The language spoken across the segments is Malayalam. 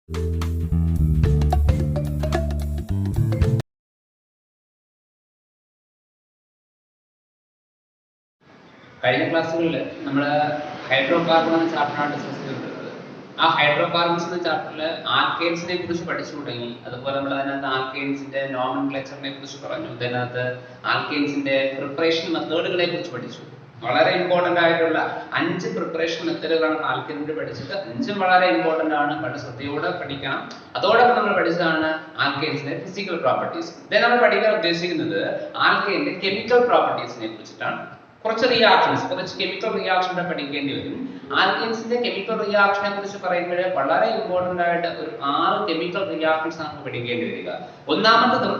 കഴിഞ്ഞ ക്ലാസ്സുകളിൽ നമ്മൾ ഹൈഡ്രോ കാർബൺ എന്ന ചാപ്റ്ററാണ് ഡിസ്കസ് ചെയ്തിട്ടുള്ളത്. ആ ഹൈഡ്രോ കാർബൺസ് എന്ന ചാപ്റ്ററിൽ ആൽക്കെയിൻസിനെ കുറിച്ച് പഠിച്ചു തുടങ്ങി. അതുപോലെ നമ്മൾ അതിനകത്ത് ആൽക്കെയിൻസിന്റെ നോമൻക്ലേച്ചറിനെ കുറിച്ച് പറഞ്ഞു. അതിനകത്ത് ആൽക്കെയിൻസിന്റെ പ്രിപ്പറേഷൻ മെത്തേഡുകളെ കുറിച്ച് പഠിച്ചു. വളരെ ഇമ്പോർട്ടന്റ് ആയിട്ടുള്ള 5 പ്രിപ്പറേഷൻ മെത്തേഡുകളാണ് ആൽക്കെയിനിന്റെ പഠിച്ചത്. 5ഉം വളരെ ഇമ്പോർട്ടന്റ് ആണ്, വളരെ ശ്രദ്ധയോടെ പഠിക്കണം. അതോടൊപ്പം നമ്മൾ പഠിച്ചതാണ് ആൽക്കെയിൻസിന്റെ ഫിസിക്കൽ പ്രോപ്പർട്ടീസ്. ഇതേ നമ്മൾ പഠിക്കാൻ ഉദ്ദേശിക്കുന്നത് ആൽക്കെയിന്റെ കെമിക്കൽ പ്രോപ്പർട്ടീസിനെ കുറിച്ചിട്ടാണ്. കുറച്ച് റിയാക്ഷൻസ്, കുറച്ച് കെമിക്കൽ റിയാക്ഷനെ പഠിക്കേണ്ടി വരും. ആൽക്കെയിൻസിന്റെ കെമിക്കൽ റിയാക്ഷനെ കുറിച്ച് പറയുമ്പോൾ വളരെ ഇമ്പോർട്ടന്റ് ആയിട്ട് ഒരു 6 കെമിക്കൽ റിയാക്ഷൻസ് നമുക്ക് പഠിക്കേണ്ടി വരിക. ഒന്നാമത്തതും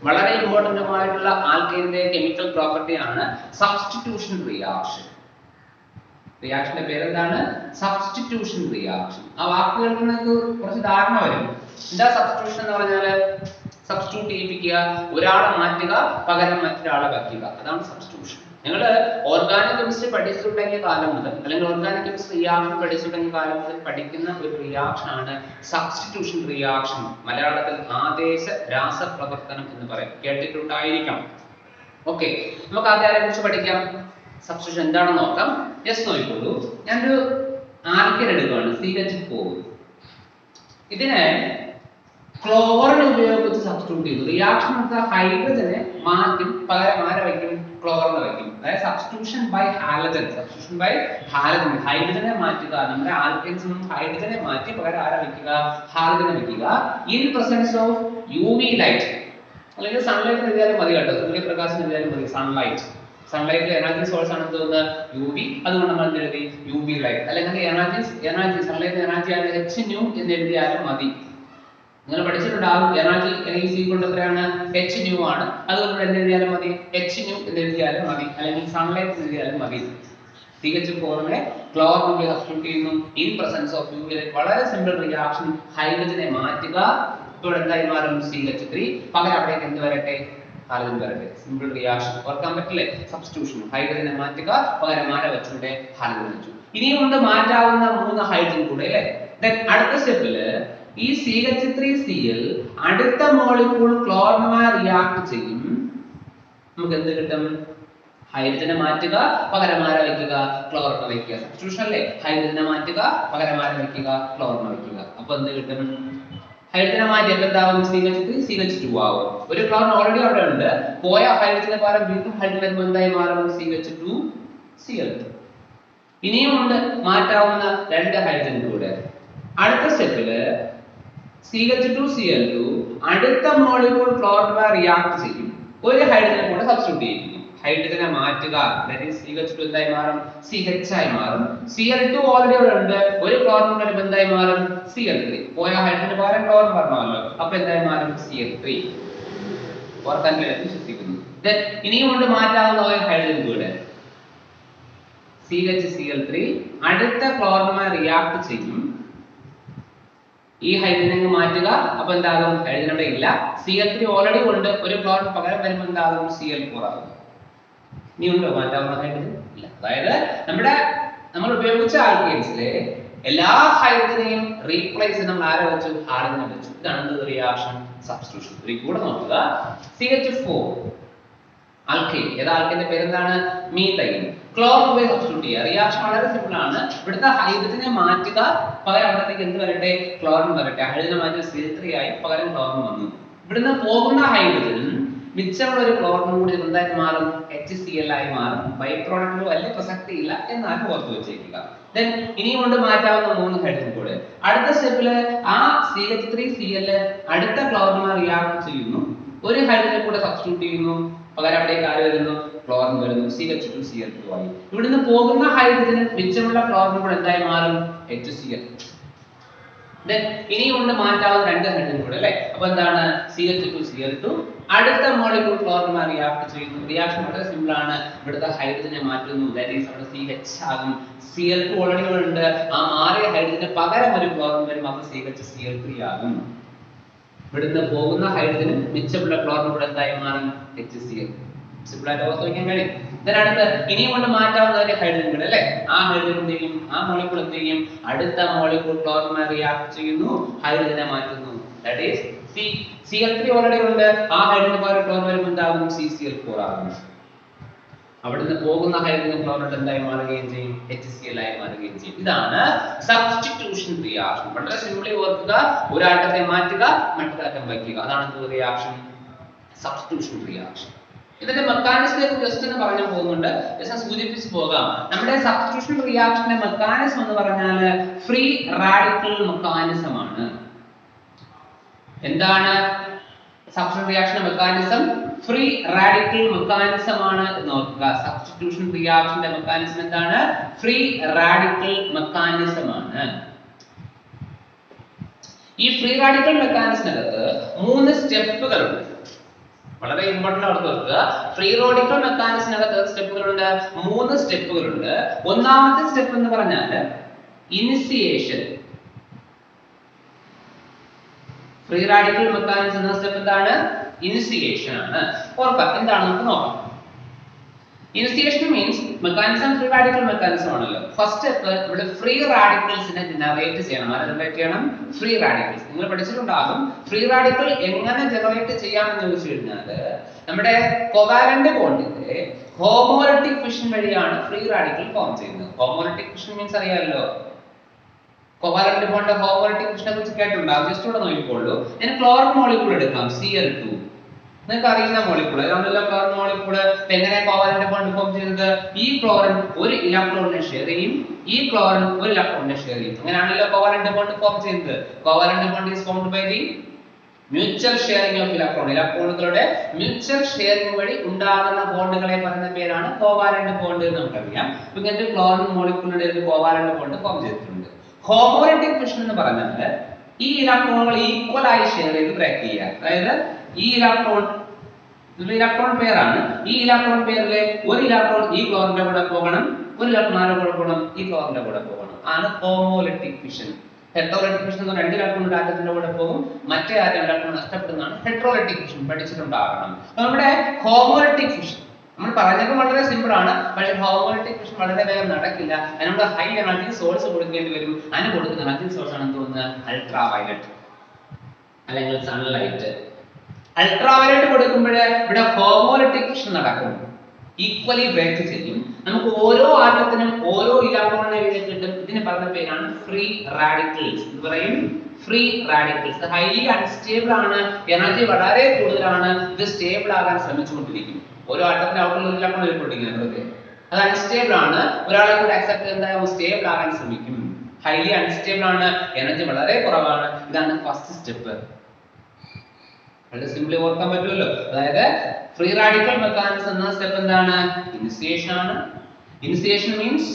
വളരെ ഇമ്പോർട്ടന്റുമായിട്ടുള്ള ആൽക്കെയിന്റെ കെമിക്കൽ പ്രോപ്പർട്ടിയാണ് സബ്സ്റ്റിറ്റ്യൂഷൻ റിയാക്ഷൻ. റിയാക്ഷന്റെ പേരെന്താണ്? Substitution reaction. ആ വാക്കുകൾക്ക് നിങ്ങൾക്ക് കുറച്ച് ധാരണ വരും. എന്താ സബ്സ്റ്റിറ്റ്യൂഷൻ എന്ന് പറഞ്ഞാൽ? സബ്സ്റ്റിറ്റ്യൂട്ട് ചെയ്യിപ്പിക്കുക, ഒരാളെ മാറ്റുക, പകരം മറ്റൊരാളെ വയ്ക്കുക, അതാണ് സബ്സ്റ്റിറ്റ്യൂഷൻ. നിങ്ങൾ ഓർഗാനിക് കെമിസ്ട്രി പഠിച്ചിട്ടുണ്ടെങ്കിൽ കാലം മുതൽ, അല്ലെങ്കിൽ ഓർഗാനിക് കെമിസ്ട്രി റിയാക്ഷൻ പഠിച്ചിട്ടുണ്ടെങ്കിൽ കാലം മുതൽ പഠിക്കുന്ന ഒരു റിയാക്ഷൻ ആണ് സബ്സ്റ്റിറ്റ്യൂഷൻ റിയാക്ഷൻ. മലയാളത്തിൽ ആദേശ രാസപ്രവർത്തനം എന്ന് പറയും, കേട്ടിട്ടുണ്ടായിരിക്കണം. ഓക്കെ, നമുക്ക് ആദ്യം അതിനെ കുറിച്ച് പഠിക്കാം. സബ്സ്റ്റിറ്റ്യൂഷൻ എന്താണെന്ന് നോക്കാം. ജസ്റ്റ് നോക്കിക്കോളൂ. ഞാനൊരു ആൽക്കൻ എടുക്കുകയാണ്, CH4. ഇതിനെ ക്ലോറിൻ ഉപയോഗിച്ച് സബ്സ്റ്റിറ്റ്യൂട്ട് ചെയ്തു. റിയാക്ഷൻ നടത്താൻ ഹൈഡ്രജനെ മാറ്റും, പകരം ആരെ വയ്ക്കും? ക്ലോറിനെ വയ്ക്കും. അതായത് substitution by halogen. Substitution by halogen, ഹൈഡ്രജനെ മാറ്റുക. നമ്മുടെ ആൽക്കെൻസിൽ നിന്നും ഹൈഡ്രജനെ മാറ്റി പകരം ആരെ വയ്ക്കുക? ഹാലജനെ വയ്ക്കുക. In presence of UV light, അല്ലെങ്കിൽ സൺലൈറ്റ് എഴുതിയാലും മതി കേട്ടോ, സൂര്യപ്രകാശം എഴുതിയാലും മതി. സൺലൈറ്റിൽ എനർജി സോഴ്സ് ആണ് തോന്നുന്നത് UV, അതുകൊണ്ട് നമ്മൾ എഴുതി UV ലൈറ്റ്. അല്ലെങ്കിൽ എനർജി സൺലൈറ്റ് എനർജി ആണ് hν എന്ന് എഴുതിയാലും മതി. നിങ്ങൾ പഠിച്ചിട്ടുണ്ടാകും എനർജി എത്രയാണ്? hν ആണ്. അതുകൊണ്ട് എന്ത് എഴുതിയാലും മതി? hν എന്ന് എഴുതിയാലും മതി, അല്ലെങ്കിൽ സൺലൈറ്റ് എഴുതിയാലും മതി. CH4നെ ക്ലോറിൻ ഉപയോഗിച്ച് സബ്സ്റ്റിറ്റ്യൂട്ട് ചെയ്യുന്നു in presence of UV light. വളരെ സിമ്പിൾ റിയാക്ഷൻ. ഹൈഡ്രജനെ മാറ്റുക, ഇപ്പോൾ എന്തായി മാറും? CH3. പകരം അവിടേക്ക് എന്ത് വരട്ടെ? ഹാലജൻ വരട്ടെ. Simple reaction. ഓർക്കാൻ പറ്റില്ലേ? സബ്സ്റ്റിറ്റ്യൂഷൻ. ഹൈഡ്രജനെ മാറ്റുക, പകരം ആരെ വെച്ചുകൊണ്ട്? ഹാലജൻ വെച്ചു. ഇനിയും കൊണ്ട് മാറ്റാവുന്ന 3 ഹൈഡ്രജൻ കൂടെ അല്ലേ. അടുത്ത സ്റ്റെപ്പില് ഈ CH3Cl അടുത്ത മോളിക്യൂൾ ക്ലോറിനുമായി റിയാക്ട് ചെയ്യും. നമുക്ക് എന്ത് കിട്ടും? ഹൈഡ്രജനെ മാറ്റുക, പകരം ആരെ വയ്ക്കുക? ക്ലോറിനെ വയ്ക്കുക. സബ്സ്റ്റിറ്റ്യൂഷൻ അല്ലേ? ഹൈഡ്രജനെ മാറ്റുക, പകരം ആരെ വയ്ക്കുക? ക്ലോറിനെ വയ്ക്കുക. അപ്പൊ എന്ത് കിട്ടും? ഹൈഡ്രജനെ മാറ്റിയപ്പോൾ എന്താവും? CH3 CH2 ആവും. ഒരു ക്ലോറിൻ ഓൾറെഡി അവിടെ ഉണ്ട്. പോയ ഹൈഡ്രജനെ പകരം വീണ്ടും ഹൈഡ്രജൻ വരുമ്പോൾ എന്തായി മാറും? CH2 Cl2. ഇനിയും ഉണ്ട് മാറ്റാവുന്ന 2 ഹൈഡ്രജൻ കൂടെ. അടുത്ത സ്റ്റെപ്പില് CH2Cl2 അടുത്ത മോളിക്യൂൾ ക്ലോറിനുമായി റിയാക്ട് ചെയ്യും. ഒരു ഹൈഡ്രജനെ കൂടെ സബ്സ്റ്റിറ്റ്യൂട്ട് ചെയ്യിപ്പിക്കും. ഹൈഡ്രജനെ മാറ്റുക, ദാറ്റ് ഈസ് CH2 എന്തായി മാറും? CH ആയി മാറും. Cl2 ഓൾറെഡി അവിടെ ഉണ്ട്. ഒരു ക്ലോറിൻ കൂടെ എന്തായി മാറും? Cl3. പോയ ഹൈഡ്രജന് പകരം ക്ലോറിൻ പറഞ്ഞല്ലോ, അപ്പൊ എന്തായി മാറും? Cl3. ഓർക്കാൻ വിശ്വസിക്കുന്നു. ഇനിയും കൊണ്ട് മാറ്റാവുന്ന ഒരു ഹൈഡ്രജൻ കൂടെ. CH_Cl3 അടുത്ത ക്ലോറിനുമായി റിയാക്ട് ചെയ്യും. ഈ ഹൈഡ്രജനെ മാറ്റുക, അപ്പൊ എന്താകും? ഹൈഡ്രജൻ അവിടെ ഇല്ല. Cl3 ഓൾറെഡി ഉണ്ട്. ഒരു ക്ലോറിൻ പകരം വരുമ്പോൾ എന്താകും? Cl4 ആകും. ഇനി ഉണ്ടോ മാറ്റാവുന്ന ഹൈഡ്രജൻ? ഇല്ല. അതായത് നമ്മൾ ഉപയോഗിച്ച ആൽക്കെയിൻസിലെ എല്ലാ ഹൈഡ്രജനെയും റീപ്ലേസ് ചെയ്ത് നമ്മൾ ആരെ വെച്ചു? ഹാലജനെ വെച്ചു. ഇതാണ് റിയാക്ഷൻ സബ്സ്റ്റിറ്റ്യൂഷൻ. ഒരു കൂടെ നോക്കുക. CH4 alkane. ഏതാ ആൽക്കെയിന്റെ പേരെന്താണ്? മീഥൈൻ. ക്ലോറിൻ ഉപയോഗിച്ച് സബ്സ്റ്റിറ്റ്യൂട്ട് ചെയ്യുക. റിയാക്ഷൻ വളരെ സിമ്പിൾ ആണ്. ഇവിടുത്തെ ഹൈഡ്രജനെ മാറ്റുക, പകരം അവിടത്തേക്ക് എന്ത് വരട്ടെ? ക്ലോറിൻ വരട്ടെ. ഹൈഡ്രജനെ മാറ്റി CH3 ആയി, പകരം ക്ലോറിൻ വന്നു. ഇവിടുന്ന് പോകുന്ന ഹൈഡ്രജൻ മിച്ചമുള്ള ഒരു ക്ലോറിനും കൂടി എന്തായി മാറും? HCl ആയി മാറും. ബൈ പ്രോഡക്റ്റിന് വലിയ പ്രസക്തി ഇല്ല, എന്നാലും ഓർത്ത് വെച്ചേക്കുക. ഇനിയും കൊണ്ട് മാറ്റാവുന്ന 3 ഹൈഡ്രജൻ കൂടെ. അടുത്ത സ്റ്റെപ്പില് ആ CH3Cl അടുത്ത ക്ലോറിനുമായി റിയാക്ട് ചെയ്യുന്നു. ഒരു ഹൈഡ്രജൻ കൂടെ സബ്സ്റ്റിറ്റ്യൂട്ട് ചെയ്യുന്നു, പകരം അവിടേക്ക് ആര് വരുന്നു? ക്ലോറിൻ വരുന്നു. CH2Cl2 ആയി. ഇവിടുന്ന് പോകുന്ന ഹൈഡ്രജന് മിച്ചമുള്ള ക്ലോറിൻ കൂടെ എന്തായി മാറും? HCl. ഇനിയും കൊണ്ട് മാറ്റാവുന്ന 2 ഹൈഡ്രജൻ കൂടെ അല്ലേ. അപ്പൊ എന്താണ്? CH2Cl2 അടുത്ത മോളിക്യൂൾ ക്ലോറിനുമായി റിയാക്ട് ചെയ്യുന്നു. റിയാക്ഷൻ വളരെ സിമ്പിൾ ആണ്. ഇവിടുത്തെ ഹൈഡ്രജനെ മാറ്റുന്നു, ദാറ്റ് ഈസ് അവിടെ CH ആകും. Cl2 ഓൾറെഡി ഉണ്ട്. ആ മാറിയ ഹൈഡ്രജന് പകരം ഒരു ക്ലോറിൻ വരും, അപ്പോൾ CH_Cl3 ആകും. ഇവിടുന്ന് പോകുന്ന ഹൈഡ്രജനും മിച്ചമുള്ള ക്ലോറിൻ കൂടെ എന്തായി മാറും? HCl. സിമ്പിൾ ആയിട്ട് ഓർത്ത് വയ്ക്കാൻ കഴിയും. ഇതിനടുത്ത് ഇനിയും കൊണ്ട് മാറ്റാവുന്ന ഒരു ഹൈഡ്രജൻ അല്ലേ, ആ ഹൈഡ്രജൻ എന്ത് ചെയ്യും, ആ മോളിക്കൂൾ എന്ത് ചെയ്യും, അടുത്ത മോളിക്കൂൾ ക്ലോറിനുമായി റിയാക്ട് ചെയ്യുന്നു, ഹൈഡ്രജനെ മാറ്റുന്നു. ദാറ്റ് ഈസ് Cl3 ഓൾറെഡി ഉണ്ട്, ആ ഹൈഡ്രജന് പകരം ക്ലോറിൻ വരുമ്പോൾ എന്താകും, CCl4 ആകും. അവിടുന്ന് പോകുന്ന ഹൈഡ്രജൻ ക്ലോറൈഡ് എന്തായി മാറുകയും ചെയ്യും, HCl ആയി മാറുകയും ചെയ്യും. ഇതാണ് സബ്സ്റ്റിറ്റ്യൂഷൻ റിയാക്ഷൻ. വളരെ സിംപിളി ഓർക്കുക, ഒരു ആറ്റത്തെ മാറ്റുക, മറ്റൊരു ആറ്റം വയ്ക്കുക, അതാണ് റിയാക്ഷൻ, സബ്സ്റ്റിറ്റ്യൂഷൻ റിയാക്ഷൻ. ഇതിന്റെ മെക്കാനിസത്തെ കുറിച്ച് ജസ്റ്റ് ഒന്ന് പറഞ്ഞു പോകുന്നുണ്ട്, ജസ്റ്റ് സൂചിപ്പിച്ച് പോകാം. നമ്മുടെ സബ്സ്റ്റിറ്റ്യൂഷൻ റിയാക്ഷന്റെ മെക്കാനിസം എന്ന് പറഞ്ഞാൽ ഫ്രീ റാഡിക്കൽ മെക്കാനിസം ആണ്. എന്താണ് substitution reaction mechanism? Free radical mechanism ആണ് എന്ന് ഓർക്കുക. സബ്സ്റ്റിറ്റ്യൂഷൻ റിയാക്ഷന്റെ മെക്കാനിസം എന്താണ്? ഫ്രീ റാഡിക്കൽ മെക്കാനിസം ആണ്. ഈ ഫ്രീ റാഡിക്കൽ മെക്കാനിസത്തിനകത്ത് 3 സ്റ്റെപ്പുകളുണ്ട്. വളരെ ഇമ്പോർട്ടന്റ് ആണ് ഓർക്കുക. ഫ്രീ റാഡിക്കൽ മെക്കാനിസത്തിനകത്ത് സ്റ്റെപ്പുകളുണ്ട്, 3 സ്റ്റെപ്പുകളുണ്ട്. ഒന്നാമത്തെ സ്റ്റെപ്പ് എന്ന് പറഞ്ഞാൽ ഇനിഷിയേഷൻ. ഫ്രീ റാഡിക്കൽ മെക്കാനിസം എന്ന സ്റ്റെപ്പ് എന്താണ്? ഇനിഷിയേഷൻ ആണ്. ഓർക്കുക, എന്താണ് നമുക്ക് നോക്കാം. Initiation means mechanism free radical mechanism ആണല്ലോ. ഫസ്റ്റ് സ്റ്റെപ്പ് ഇവിടെ ഫ്രീ റാഡിക്കൽസിനെ ജനറേറ്റ് ചെയ്യണം. ആരെ ജനറേറ്റ് ചെയ്യണം? Free radicals. നിങ്ങൾ പഠിച്ചിട്ടുണ്ടാകും ഫ്രീ റാഡിക്കൽ എങ്ങനെ ജനറേറ്റ് ചെയ്യാമെന്ന് ചോദിച്ചു കഴിഞ്ഞാൽ നമ്മുടെ കോവാലന്റ് ബോണ്ടിന്റെ ഹോമോലറ്റിക് ഫിഷൻ വഴിയാണ് ഫ്രീ റാഡിക്കൽ ഫോം ചെയ്യുന്നത്. ഹോമോലറ്റിക് ഫിഷൻ മീൻസ് അറിയാമല്ലോ, കോവാലന്റ് ബോണ്ട് ഹോമോലറ്റിക് ഫിഷനെ കുറിച്ച് കേട്ടിട്ടുണ്ടാകും. ജസ്റ്റ് ഇവിടെ നോക്കിക്കോളൂ. ഞാൻ ക്ലോറിൻ മോളിക്യൂൾ എടുക്കാം, Cl2. നിങ്ങൾക്ക് അറിയുന്ന മോളിക്യൂൾ അതാണല്ലോ ക്ലോറിൻ മോളിക്യൂൾ. എങ്ങനെ കോവാലന്റ് ബോണ്ട് ഫോം ചെയ്യുന്നത്? ഈ ക്ലോറിൻ ഒരു ഇലക്ട്രോണിനെ ഷെയർ ചെയ്യും, ഈ ക്ലോറിൻ ഒരു ഇലക്ട്രോണിനെ ഷെയർ ചെയ്യും. അങ്ങനെയാണല്ലോ കോവാലന്റ് ബോണ്ട് ഫോം ചെയ്യുന്നത്. Covalent bond is formed by the mutual sharing of electron. ഇലക്ട്രോണുകളുടെ മ്യൂച്വൽ ഷെയറിംഗ് വഴി ഉണ്ടാകുന്ന ബോണ്ടുകളെ പറയുന്ന പേരാണ് കോവാലന്റ് ബോണ്ട് എന്ന് നമുക്കറിയാം. ഇങ്ങനത്തെ ക്ലോറിൻ മോളിക്യൂളിന്റെ ഒരു കോവാലന്റ് ബോണ്ട് ഫോം ചെയ്തിട്ടുണ്ട്. ഹോമോലറ്റിക് ഫിഷൻ എന്ന് പറഞ്ഞാൽ ഈ ഇലക്ട്രോണുകൾ ഈക്വൽ ആയി ഷെയർ ചെയ്ത് ബ്രേക്ക് ചെയ്യുക. അതായത് ഈ ഇലക്ട്രോൺ പെയറാണ്, ഈ ഇലക്ട്രോൺ പെയറിലെ ഒരു ഇലക്ട്രോൺ ഈ ക്ലോറിന്റെ കൂടെ പോകണം, ഒരു ഇലക്ട്രോൺ ആരുടെ കൂടെ പോകണം, ഈ ക്ലോറിന്റെ കൂടെ പോകണം. ആണ് ഹോമോലറ്റിക് ഫിഷൻ. ഹെട്രോലറ്റിക് ഫിഷൻ എന്ന് പറഞ്ഞാൽ 2 ഇലക്ട്രോൺ ആറ്റത്തിന്റെ കൂടെ പോകും, മറ്റേ ആറ്റം ഇലക്ട്രോൺ നഷ്ടപ്പെടുന്നതാണ് ഹെട്രോലറ്റിക് ഫിഷൻ. പഠിച്ചിട്ടുണ്ടാകണം. നമ്മുടെ ഹോമോലറ്റിക് ഫിഷൻ നമ്മൾ പറഞ്ഞത് വളരെ സിമ്പിൾ ആണ്, പക്ഷേ ഹോമോലറ്റിക് ഫിഷൻ വളരെ വേഗം നടക്കില്ല. അതിന് നമ്മൾ ഹൈ എനർജി സോഴ്സ് കൊടുക്കേണ്ടി വരും. അതിന് കൊടുക്കുന്ന എനർജി സോഴ്സ് ആണെന്ന് തോന്നുന്നത് അൾട്രാ വയലറ്റ് അല്ലെങ്കിൽ സൺലൈറ്റ്. അൾട്രാ വയലറ്റ് കൊടുക്കുമ്പോൾ ഇവിടെ ഹോമോലറ്റിക് ഫിഷൻ നടക്കും, ഈക്വലി ബ്രേക്ക് ചെയ്യും. നമുക്ക് ഓരോ ആറ്റത്തിനും ഓരോ ഇലക്ട്രോണിനെ വീതം കിട്ടും. ഇതിന് പറഞ്ഞ പേരാണ് ഫ്രീ റാഡിക്കൽസ്. ഇത് പറയും ഫ്രീ റാഡിക്കൽസ്. ഹൈലി അൺസ്റ്റേബിൾ ആണ്, എനർജി വളരെ കൂടുതലാണ്, ഇത് സ്റ്റേബിൾ ആകാൻ ശ്രമിച്ചുകൊണ്ടിരിക്കും. ഓരോ ആറ്റത്തിന് ഔട്ടുള്ള ഒരു ഇലക്ട്രോൺ ഇരിക്കൊണ്ടിരിക്കുന്നത് അത് അൺസ്റ്റേബിൾ ആണ്. ഒരാളെ കൂടെ അക്സെപ്റ്റ് എന്തായാലും സ്റ്റേബിൾ ആകാൻ ശ്രമിക്കും. ഹൈലി അൺസ്റ്റേബിൾ ആണ്, എനർജി വളരെ കുറവാണ്. ഇതാണ് ഫസ്റ്റ് സ്റ്റെപ്പ്. വളരെ സിംപ്ലി ഓർക്കാൻ പറ്റുമല്ലോ. അതായത് ഫ്രീ റാഡിക്കൽ മെക്കാനിസം എന്ന സ്റ്റെപ്പ് എന്താണ്? ഇനിഷിയേഷൻ ആണ്. ഇനിഷിയേഷൻ മീൻസ്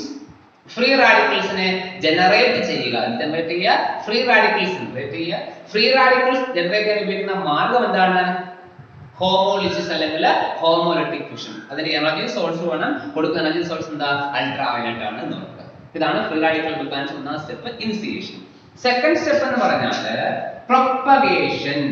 ഫ്രീ റാഡിക്കൽസിനെ ജനറേറ്റ് ചെയ്യുക. ജനറേറ്റ് ചെയ്യുക, ഫ്രീ റാഡിക്കൽസ് ജനറേറ്റ് ചെയ്യുക. ഫ്രീ റാഡിക്കൽസ് ജനറേറ്റ് ചെയ്യാൻ ഉപയോഗിക്കുന്ന മാർഗം എന്താണ്? ഹോമോലിസിസ് അല്ലെങ്കിൽ ഹോമോലറ്റിക് ഫിഷൻ. അതിന്റെ എനർജി സോഴ്സ് വേണം, കൊടുക്കുന്ന എനർജി സോഴ്സ് എന്താ? അൾട്രാ വയലറ്റ് ആണ് എന്ന് നോക്കുക. ഇതാണ് ഫ്രീ റാഡിക്കൽ മെക്കാനിസം എന്ന സ്റ്റെപ്പ്, ഇനിഷിയേഷൻ. സെക്കൻഡ് സ്റ്റെപ്പ് എന്ന് പറഞ്ഞാൽ പ്രൊപ്പഗേഷൻ.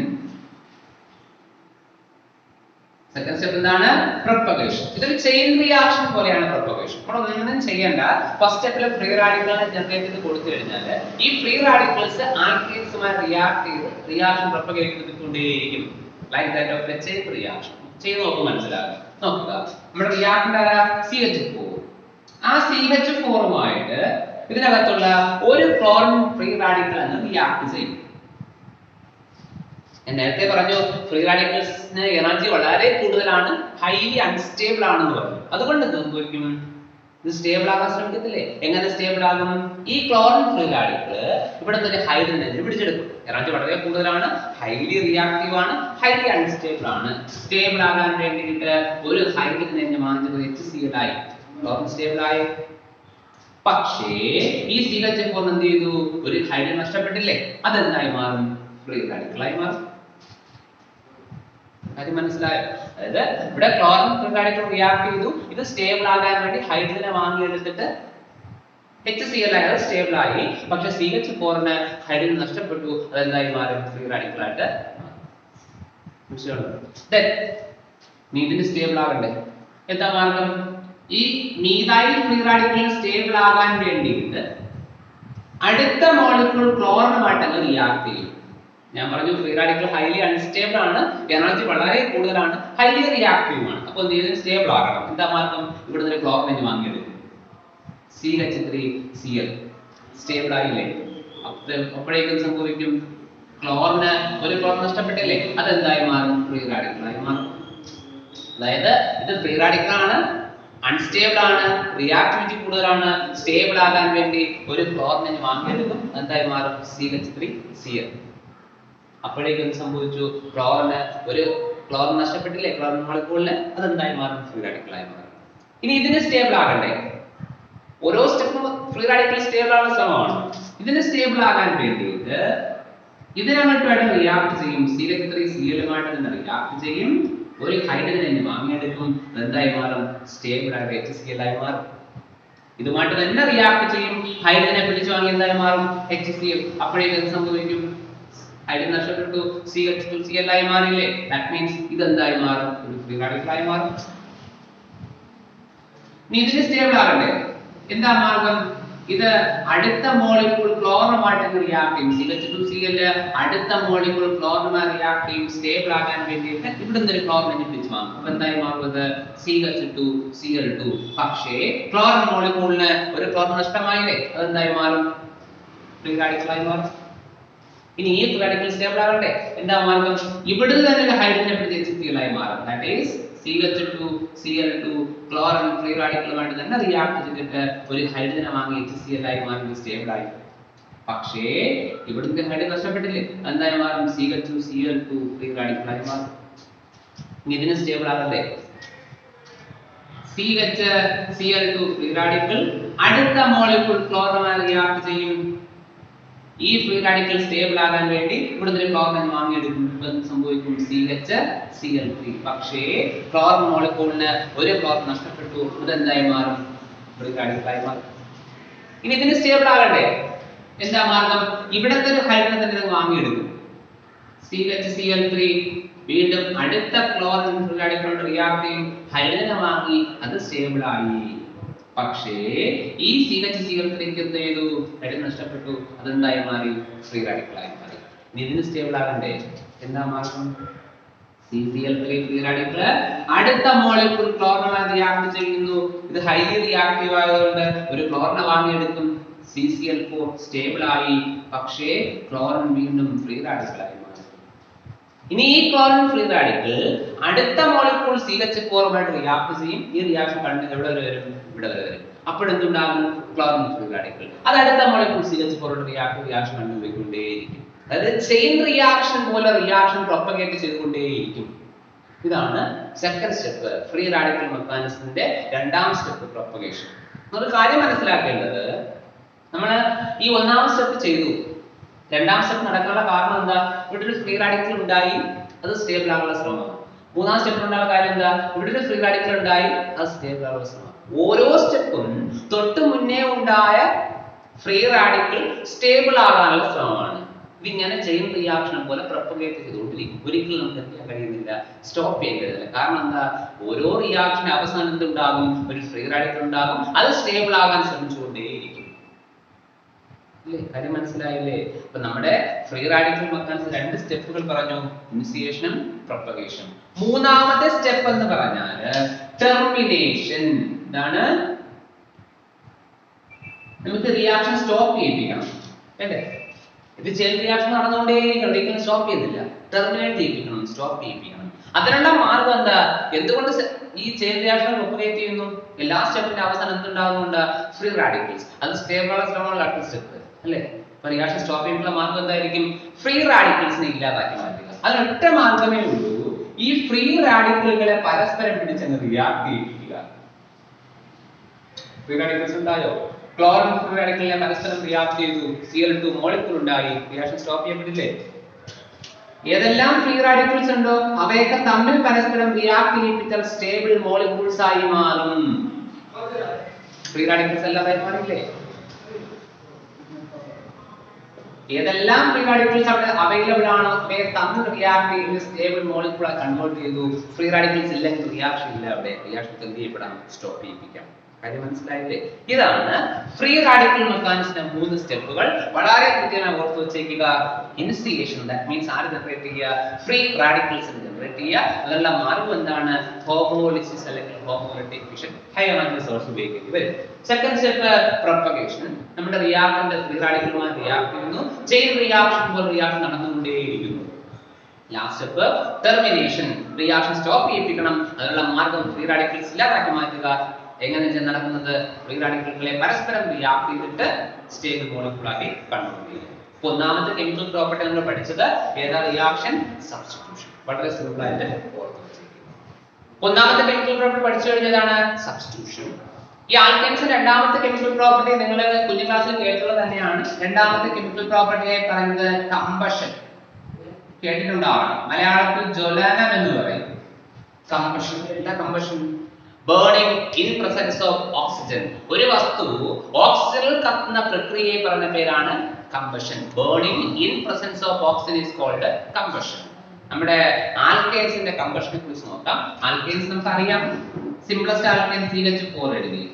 സെക്കൻഡ് സ്റ്റെപ്പ് എന്താണ്? പ്രൊപ്പഗേഷൻ. ഇതൊരു ചെയിൻ റിയാക്ഷൻ പോലെയാണ് പ്രൊപ്പഗേഷൻ. നമ്മൾ ഒന്നും ചെയ്യേണ്ട. ഫസ്റ്റ് സ്റ്റെപ്പിൽ ഫ്രീ റാഡിക്കലിനെ ജനറേറ്റ് ചെയ്ത് കൊടുത്തു കഴിഞ്ഞാൽ ഈ ഫ്രീ റാഡിക്കൽസ് ആൽക്കീൻസുമായി റിയാക്ട് ചെയ്ത് റിയാക്ഷൻ പ്രൊപ്പഗേറ്റ് ചെയ്തുകൊണ്ടേയിരിക്കും. Like that of a chain reaction. ചെയ്ത് നോക്കും, മനസ്സിലാകും. നോക്കുക, നമ്മുടെ റിയാക്ടന്റ് ആരാ? CH4. ആ CH4യുമായിട്ട് ഇതിനകത്തുള്ള ഒരു ക്ലോറിൻ ഫ്രീ റാഡിക്കൽ അങ്ങ് റിയാക്ട് ചെയ്യും. ഞാൻ നേരത്തെ പറഞ്ഞു ഫ്രീ റാഡിക്കൽസിന് എനർജി വളരെ കൂടുതലാണ്, ഹൈലി അൺസ്റ്റേബിൾ ആണെന്ന് പറഞ്ഞു. അതുകൊണ്ട് എന്തൊരിക്കും ഇത് സ്റ്റേബിൾ ആകാൻ ശ്രമിക്കത്തില്ലേ? എങ്ങനെ സ്റ്റേബിൾ ആകും? ഈ ക്ലോറിൻ ഫ്രീ റാഡിക്കൽ ഇവിടെ തന്നെ ഹൈഡ്രജനെ പിടിച്ചെടുക്കും. എനർജി വളരെ കൂടുതലാണ്, ഹൈലി റിയാക്റ്റീവ് ആണ്, ഹൈലി അൺസ്റ്റേബിൾ ആണ്. സ്റ്റേബിൾ ആകാൻ വേണ്ടിയിട്ട് ഒരു ഹൈഡ്രജനെ മാറ്റുന്നത് HCl ആയി. ക്ലോറിൻ സ്റ്റേബിൾ ആയി. പക്ഷേ ഈ CH4 എന്ത് ചെയ്തു? ഒരു ഹൈഡ്രജൻ നഷ്ടപ്പെട്ടില്ലേ? അതെന്തായി മാറും? ഫ്രീ റാഡിക്കലായി മാറും. അത് മനസ്സിലായോ? അതായത് ഇവിടെ ക്ലോറിൻ ഫ്രീ റാഡിക്കൽ റിയാക്ട് ചെയ്തു, ഇത് സ്റ്റേബിൾ ആകാൻ വേണ്ടി ഹൈഡ്രജനെ വാങ്ങിയെടുത്തിട്ട് HCl ആയി, അത് സ്റ്റേബിൾ ആയി. പക്ഷെ CH4ന് ഹൈഡ്രജൻ നഷ്ടപ്പെട്ടു, അതെന്തായി മാറും? ഫ്രീ റാഡിക്കൽ ആയിട്ട്. നീ ഇതിന് സ്റ്റേബിൾ ആകണ്ടേ? എന്താ മാർഗം? ഈ മീഥൈൽ ഫ്രീ റാഡിക്കൽ സ്റ്റേബിൾ ആകാൻ വേണ്ടിയിട്ട് അടുത്ത മോളിക്യൂൾ ക്ലോറിനുമായിട്ട് അങ്ങ് റിയാക്ട് ചെയ്യും. ഞാൻ പറഞ്ഞു ഫ്രീ റാഡിക്കൽ ഹൈലി അൺസ്റ്റേബിൾ ആണ്, എനർജി വളരെ കൂടുതലാണ്, ഹൈലി റിയാക്റ്റീവ് ആണ്. അപ്പോൾ ഇതിന് സ്റ്റേബിൾ ആകണം. എന്താ മാർഗം? ഇവിടെ നിന്ന് ക്ലോറിനെ വാങ്ങിയെടുക്കും. CH3Cl സ്റ്റേബിൾ ആയില്ലേ? അപ്പോഴേക്കും സംഭവിക്കും ക്ലോറിന് ഒരു ക്ലോർ നഷ്ടപ്പെട്ടില്ലേ, അതെന്തായി മാറും? ഫ്രീ റാഡിക്കലായി മാറും. അതായത് ഇത് ഫ്രീ റാഡിക്കൽ ആണ്, അൺസ്റ്റേബിൾ ആണ്, റിയാക്ടിവിറ്റി കൂടുതലാണ്. സ്റ്റേബിൾ ആകാൻ വേണ്ടി ഒരു ക്ലോറിനെ വാങ്ങിയെടുക്കും, എന്തായി മാറും? CH3Cl. അപ്പോഴേക്കും സംഭവിച്ചു ക്ലോറിന് ഒരു ക്ലോറിൻ നഷ്ടപ്പെട്ടില്ലേ, ക്ലോറിൻ മോളിക്യൂളിന്, അതെന്തായി മാറും? ഫ്രീ റാഡിക്കലായി മാറും. ഇനി ഇതിന് സ്റ്റേബിൾ ആകണ്ടേ? ഓരോ സ്റ്റെപ്പും ഫ്രീ റാഡിക്കൽ സ്റ്റേബിൾ ആവാൻ ശ്രമമാണ്. ഇതിന് സ്റ്റേബിൾ ആകാൻ വേണ്ടിയിട്ട് ഇതിനങ്ങോട്ട് റിയാക്ട് ചെയ്യും. CH3Cl-മായിട്ട് തന്നെ റിയാക്ട് ചെയ്യും, ഒരു ഹൈഡ്രജനെ വാങ്ങിയെടുക്കും, എന്തായി മാറും? സ്റ്റേബിൾ ആയ HCl ആയി മാറും. ഇതുമായിട്ട് തന്നെ റിയാക്ട് ചെയ്യും, ഹൈഡ്രജനെ പിടിച്ചു വാങ്ങി എന്തായി മാറും? HCl. അപ്പോഴേക്കും സംഭവിക്കും ഹൈഡ്രജൻ നഷ്ടപ്പെട്ടു, CH2Cl ആയി മാറില്ലേ? ദാറ്റ് മീൻസ് ഇതെന്തായി മാറും? ഒരു ഫ്രീ റാഡിക്കൽ ആയി മാറും. ഇനി ഇതിന് സ്റ്റേബിൾ ആകണ്ടേ? എന്താ മാർഗം? ഇത് അടുത്ത മോളിക്യൂൾ ക്ലോറിനുമായിട്ട് റിയാക്ട് ചെയ്യും. CH2Cl അടുത്ത മോളിക്യൂൾ ക്ലോറിനുമായി റിയാക്ട് ചെയ്യും. സ്റ്റേബിൾ ആകാൻ വേണ്ടിയിട്ട് ഇവിടുന്ന് ഒരു ക്ലോറിനെ പിടിച്ചു വാങ്ങും. അപ്പൊ എന്തായി മാറുന്നത്? CH2Cl2. പക്ഷേ ക്ലോറിൻ മോളിക്യൂളിന് ഒരു ക്ലോറിൻ നഷ്ടമായില്ലേ, അതെന്തായി മാറും? ഫ്രീ റാഡിക്കലായി മാറും. ഇനി ഈ ഫ്രീ റാഡിക്കൽ സ്റ്റേബിൾ ആകണ്ടേ? എന്താ മാർഗം? ഇവിടുന്ന് തന്നെ ഒരു ഹൈഡ്രജനെ പിടിച്ച് HCl ആയി മാറും. That is CH2Cl2 chlorine free റാഡിക്കലുമായിട്ട് തന്നെ റിയാക്ട് ചെയ്തിട്ട് ഒരു ഹൈഡ്രജനെ വാങ്ങി HCl ആയി മാറി സ്റ്റേബിൾ ആയി. പക്ഷേ ഇവിടുത്തെ ഹൈഡ്രജൻ നഷ്ടപ്പെട്ടില്ലേ, എന്തായി മാറും? CH2Cl2 ഫ്രീ റാഡിക്കലായി മാറും. ഇനി ഇതിന് സ്റ്റേബിൾ ആകണ്ടേ? CH2Cl2 ഫ്രീ റാഡിക്കൽ അടുത്ത മോളിക്യൂൾ ക്ലോറിനുമായി റിയാക്ട് ചെയ്യും. ഈ ഫ്രീ റാഡിക്കൽ സ്റ്റേബിൾ ആകാൻ വേണ്ടി ഇവിടുന്ന് ഒരു ക്ലോറിനെ വാങ്ങിയെടുക്കും. സംഭവിക്കും CH3. പക്ഷേ ക്ലോറിൻ മോളിക്യൂളിന് ഒരു ക്ലോറിൻ നഷ്ടപ്പെട്ടു, ഇതെന്തായി മാറും? ഫ്രീ റാഡിക്കലായി മാറും. ഇനി ഇതിന് സ്റ്റേബിൾ ആകണ്ടേ? എന്താ മാർഗം? ഇവിടത്തെ ഒരു ഹൈഡ്രജൻ തന്നെ വാങ്ങിയെടുക്കും. CHCl3 വീണ്ടും അടുത്ത ക്ലോറിൻ ഫ്രീ റാഡിക്കലോട് റിയാക്ട് ചെയ്യും, ഹൈഡ്രജനെ വാങ്ങി, അത് സ്റ്റേബിൾ ആയി. പക്ഷേ ഈ CHCl3 എന്ത് ചെയ്തു? ഹൈഡ്രജൻ നഷ്ടപ്പെട്ടു, അതെന്തായി മാറി? ഫ്രീ റാഡിക്കലായി മാറി. ഇനി ഇതിന് സ്റ്റേബിൾ ആകണ്ടേ? എന്താ മാർഗം? CCl3 ഫ്രീ റാഡിക്കൽ അടുത്ത മോളിക്യൂൾ ക്ലോറിനുമായി റിയാക്ട് ചെയ്യുന്നു. ഇത് ഹൈലി റിയാക്റ്റീവ് ആയതുകൊണ്ട് ഒരു ക്ലോറിനെ വാങ്ങിയെടുക്കും. CCl4 സ്റ്റേബിൾ ആയി. പക്ഷേ ക്ലോറിൻ വീണ്ടും ഫ്രീ റാഡിക്കലായി മാറി. ഇനി ഈ ക്ലോറിൻ ഫ്രീ റാഡിക്കൽ അടുത്ത മോളിക്യൂൾ CH4-മായിട്ട് റിയാക്ട് ചെയ്യും. ഈ റിയാക്ഷൻ കണ്ട് എവിടെ വരെ വരും? ഇവിടെ വരെ വരും. അപ്പോഴെന്തുണ്ടാകും? ക്ലോറിൻ ഫ്രീ റാഡിക്കൽ അത് അടുത്ത മോളിക്യൂൾ CH4-ഓട് റിയാക്ഷൻ കണ്ടുപോയിക്കൊണ്ടേയിരിക്കും. അതായത് ചെയിൻ റിയാക്ഷൻ പോലെ റിയാക്ഷൻ പ്രൊപ്പഗേറ്റ് ചെയ്തുകൊണ്ടേയിരിക്കും. ഇതാണ് സെക്കൻഡ് സ്റ്റെപ്പ്, ഫ്രീ റാഡിക്കൽ മെക്കാനിസത്തിന്റെ രണ്ടാം സ്റ്റെപ്പ്, പ്രൊപ്പഗേഷൻ. ഒരു കാര്യം മനസ്സിലാക്കേണ്ടത്, നമ്മൾ ഈ ഒന്നാം സ്റ്റെപ്പ് ചെയ്തു, രണ്ടാം സ്റ്റെപ്പ് നടക്കാനുള്ള കാരണം എന്താ? ഇവിടെ ഒരു ഫ്രീ റാഡിക്കൽ ഉണ്ടായി, അത് സ്റ്റേബിൾ ആകാനുള്ള ശ്രമമാണ്. മൂന്നാം സ്റ്റെപ്പിൽ ഉണ്ടാകുന്ന കാര്യം എന്താ? ഇവിടെ ഒരു ഫ്രീ റാഡിക്കൽ ഉണ്ടായി, അത് സ്റ്റേബിൾ ആകാനുള്ള ശ്രമം. ഓരോ സ്റ്റെപ്പും തൊട്ട് മുന്നേ ഉണ്ടായ ഫ്രീ റാഡിക്കൽ സ്റ്റേബിൾ ആകാനുള്ള ശ്രമമാണ്. ഇതിങ്ങനെ ചെയിൻ റിയാക്ഷൻ പോലെ പ്രൊപ്പഗേറ്റ് ചെയ്തുകൊണ്ടിരിക്കും. ഒരിക്കലും നമുക്ക് എന്ത് ചെയ്യാൻ കഴിയുന്നില്ല, സ്റ്റോപ്പ് ചെയ്യാൻ കഴിയുന്നില്ല. കാരണം എന്താ? ഓരോ റിയാക്ഷന്റെ അവസാനത്തിൽ ഉണ്ടാകും ഒരു ഫ്രീ റാഡിക്കൽ ഉണ്ടാകും, അത് സ്റ്റേബിൾ ആകാൻ ശ്രമിച്ചുകൊണ്ടേയിരിക്കും. അല്ലേ? കാര്യം മനസ്സിലായില്ലേ? അപ്പൊ നമ്മുടെ ഫ്രീ റാഡിക്കൽ മെക്കാനിസം രണ്ട് സ്റ്റെപ്പുകൾ പറഞ്ഞു, ഇനിഷിയേഷനും പ്രൊപ്പഗേഷനും. മൂന്നാമത്തെ സ്റ്റെപ്പ് എന്ന് പറഞ്ഞാൽ ടെർമിനേഷൻ. ഇതാണ്, നമുക്ക് റിയാക്ഷൻ സ്റ്റോപ്പ് ചെയ്യിപ്പിക്കണം അല്ലേ? ഇത് ചെയിൻ റിയാക്ഷൻ നടന്നുകൊണ്ടേയിരിക്കണം, ഒരിക്കലും സ്റ്റോപ്പ് ചെയ്യുന്നില്ല. ടെർമിനേറ്റ് ചെയ്യിപ്പിക്കണം, സ്റ്റോപ്പ് ചെയ്യിപ്പിക്കണം. അതിനുള്ള മാർഗം എന്താ? എന്തുകൊണ്ട് ഈ ചെയിൻ റിയാക്ഷൻ പ്രൊപ്പഗേറ്റ് ചെയ്യുന്നു? എല്ലാ സ്റ്റെപ്പിന്റെ അവസാനം എന്തുണ്ടാകുന്നുണ്ട്? Free radicals. അത് സ്റ്റേബിൾ ആകാൻ ശ്രമമുള്ള അടുത്ത സ്റ്റെപ്പ് അല്ലേ? അപ്പൊ റിയാക്ഷൻ സ്റ്റോപ്പ് ചെയ്യാനുള്ള മാർഗം എന്തായിരിക്കും? ഫ്രീ റാഡിക്കൽസിനെ ഇല്ലാതാക്കി മാറ്റുക. അതിനൊറ്റ മാർഗമേ ഉള്ളൂ, ഈ ഫ്രീ റാഡിക്കലുകളെ പരസ്പരം പിടിച്ചങ്ങ് റിയാക്ട് ചെയ്യിപ്പിക്കുക. ഫ്രീ റാഡിക്കൽസ് ഉണ്ടായോ? ക്ലോറിൻ ഫ്രീ റാഡിക്കലിനെ പരസ്പരം റിയാക്ട് ചെയ്തു, Cl2 മോളിക്യൂൾ ഉണ്ടായി, റിയാക്ഷൻ സ്റ്റോപ്പ് ചെയ്യപ്പെട്ടില്ലേ? ഏതെല്ലാം ഫ്രീ റാഡിക്കൽസ് ഉണ്ടോ അവയൊക്കെ തമ്മിൽ പരസ്പരം റിയാക്ട് ചെയ്യിപ്പിച്ചാൽ സ്റ്റേബിൾ മോളിക്യൂൾസ് ആയി മാറും. ഫ്രീ റാഡിക്കൽസ് എല്ലാം ആയി മാറില്ലേ? ഏതെല്ലാം ഫ്രീ റാഡിക്കൽസ് അവിടെ അവൈലബിൾ ആണോ അവയെ തമ്മിൽ റിയാക്ട് ചെയ്ത് സ്റ്റേബിൾ മോളിക്യൂൾ കൺവേർട്ട് ചെയ്തു. ഫ്രീ റാഡിക്കൽസ് ഇല്ലെങ്കിൽ റിയാക്ഷൻ ഇല്ല, അവിടെ റിയാക്ഷൻ എന്ത് ചെയ്യപ്പെടാം, സ്റ്റോപ്പ് ചെയ്യിപ്പിക്കാം. കാര്യം മനസ്സിലായില്ലേ? ഇതാണ് ഫ്രീ റാഡിക്കൽ മെക്കാനിക്സിന്റെ 3 സ്റ്റെപ്പുകൾ. വളരെ കൃത്യമായി ഓർത്ത് വെച്ചേക്കുക. ഇൻസ്റ്റിഗേഷൻ, ദാറ്റ് മീൻസ് ആര് ജനറേറ്റ് ചെയ്യുക, ഫ്രീ റാഡിക്കൽസ് ജനറേറ്റ് ചെയ്യുക. അതിനുള്ള മാർഗം എന്താണ്, ഹോമോലിസിസ് അല്ലെങ്കിൽ ഹോമോലൈറ്റിക് ഫിഷൻ, ഹൈഡ്രോജൻ സോഴ്സ് ഉപയോഗിക്കേണ്ടി വരും. സെക്കൻഡ് സ്റ്റെപ്പ് പ്രൊപ്പഗേഷൻ, നമ്മുടെ റിയാക്ടന്റ് ഫ്രീ റാഡിക്കലുമായി റിയാക്ട് ചെയ്യുന്നു, ചെയിൻ റിയാക്ഷൻ പോലെ റിയാക്ഷൻ നടന്നുകൊണ്ടേയിരിക്കുന്നു. Last step termination, reaction stop ചെയ്യിപ്പിക്കണം. അതിനുള്ള മാർഗം ഫ്രീ റാഡിക്കൽസ് ഇല്ലാതാക്കി മാറ്റുക. എങ്ങനെയാണ് നടക്കുന്നത്, ഫ്രീ റാഡിക്കലുകളെ പരസ്പരം റിയാക്ട് ചെയ്തിട്ട് സ്റ്റേബിൾ മോളിക്യൂളാക്കി കൺവേർട്ട് ചെയ്യും. ഒന്നാമത്തെ കെമിക്കൽ പ്രോപ്പർട്ടി നമ്മൾ പഠിച്ചത് ഏതാ, റിയാക്ഷൻ സബ്സ്റ്റിറ്റ്യൂഷൻ. വളരെ സിമ്പിൾ ആയിട്ട് ഓർത്ത് വെച്ചിരിക്കുന്നു. ഒന്നാമത്തെ കെമിക്കൽ പ്രോപ്പർട്ടി പഠിച്ചു കഴിഞ്ഞതാണ് സബ്സ്റ്റിറ്റ്യൂഷൻ. ഈ ആൽക്കൈൻസിന്റെ രണ്ടാമത്തെ കെമിക്കൽ പ്രോപ്പർട്ടി നിങ്ങൾ കുഞ്ഞു ക്ലാസ്സിൽ കേട്ടുള്ളത് തന്നെയാണ്. രണ്ടാമത്തെ കെമിക്കൽ പ്രോപ്പർട്ടിയെ പറയുന്നത് കമ്പഷൻ. കേട്ടിട്ടുണ്ടാവണം, മലയാളത്തിൽ ജ്വലനം എന്ന് പറയും. കമ്പഷൻ, എന്താ combustion? Burning in presence of oxygen. ഒരു വസ്തു ഓക്സിജനിൽ കത്തുന്ന പ്രക്രിയയെ പറയുന്ന പേരാണ് combustion. Burning in presence of oxygen is called combustion. നമ്മുടെ ആൽക്കൈൻസിന്റെ കമ്പഷനെ കുറിച്ച് നോക്കാം. ആൽക്കൈൻസ് നമുക്ക് അറിയാം, സിംപ്ലസ്റ്റ് ആൽക്കൈൻ CH4 എഴുതി.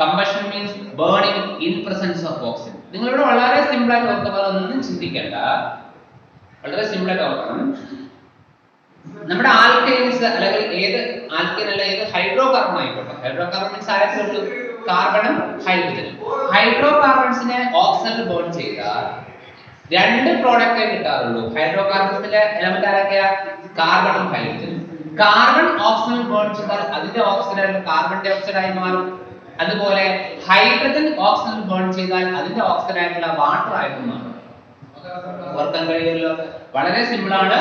Combustion means burning in presence of oxygen. നിങ്ങൾ ഇവിടെ വളരെ സിമ്പിൾ ആയിട്ട് ഓർക്കുക, ഒന്നും ചിന്തിക്കേണ്ട, വളരെ സിമ്പിൾ ആയിട്ട് ഓർക്കണം. നമ്മുടെ ആൽക്കൈൻസ് അല്ലെങ്കിൽ ഏത് ആൽക്കൈൻ അല്ല ഏത് ഹൈഡ്രോകാർബൺ ആയിക്കോട്ടെ, ഹൈഡ്രോകാർബൺ മീൻസ് ആയിട്ടുള്ള കാർബണും ഹൈഡ്രജനും. ഹൈഡ്രോകാർബൺസിനെ ഓക്സിജനിൽ ബോൺ ചെയ്താൽ 2 പ്രോഡക്റ്റേ കിട്ടാറുള്ളൂ. ഹൈഡ്രോകാർബൺസിലെ എലമെന്റ് ആരൊക്കെയാ, കാർബണും ഹൈഡ്രജനും. കാർബൺ ഓക്സിജനിൽ ബോൺ ചെയ്താൽ അതിന്റെ ഓക്സിഡായിട്ട് കാർബൺ ഡൈ ഓക്സൈഡ് ആയി മാറും. അതുപോലെ ഹൈഡ്രജൻ ഓക്സിജനിൽ ബോൺ ചെയ്താൽ അതിന്റെ ഓക്സിഡായിട്ടുള്ള വാട്ടർ ആയിട്ട് മാറും. ഓർക്കാൻ കഴിയുമല്ലോ, വളരെ സിമ്പിൾ ആണ്.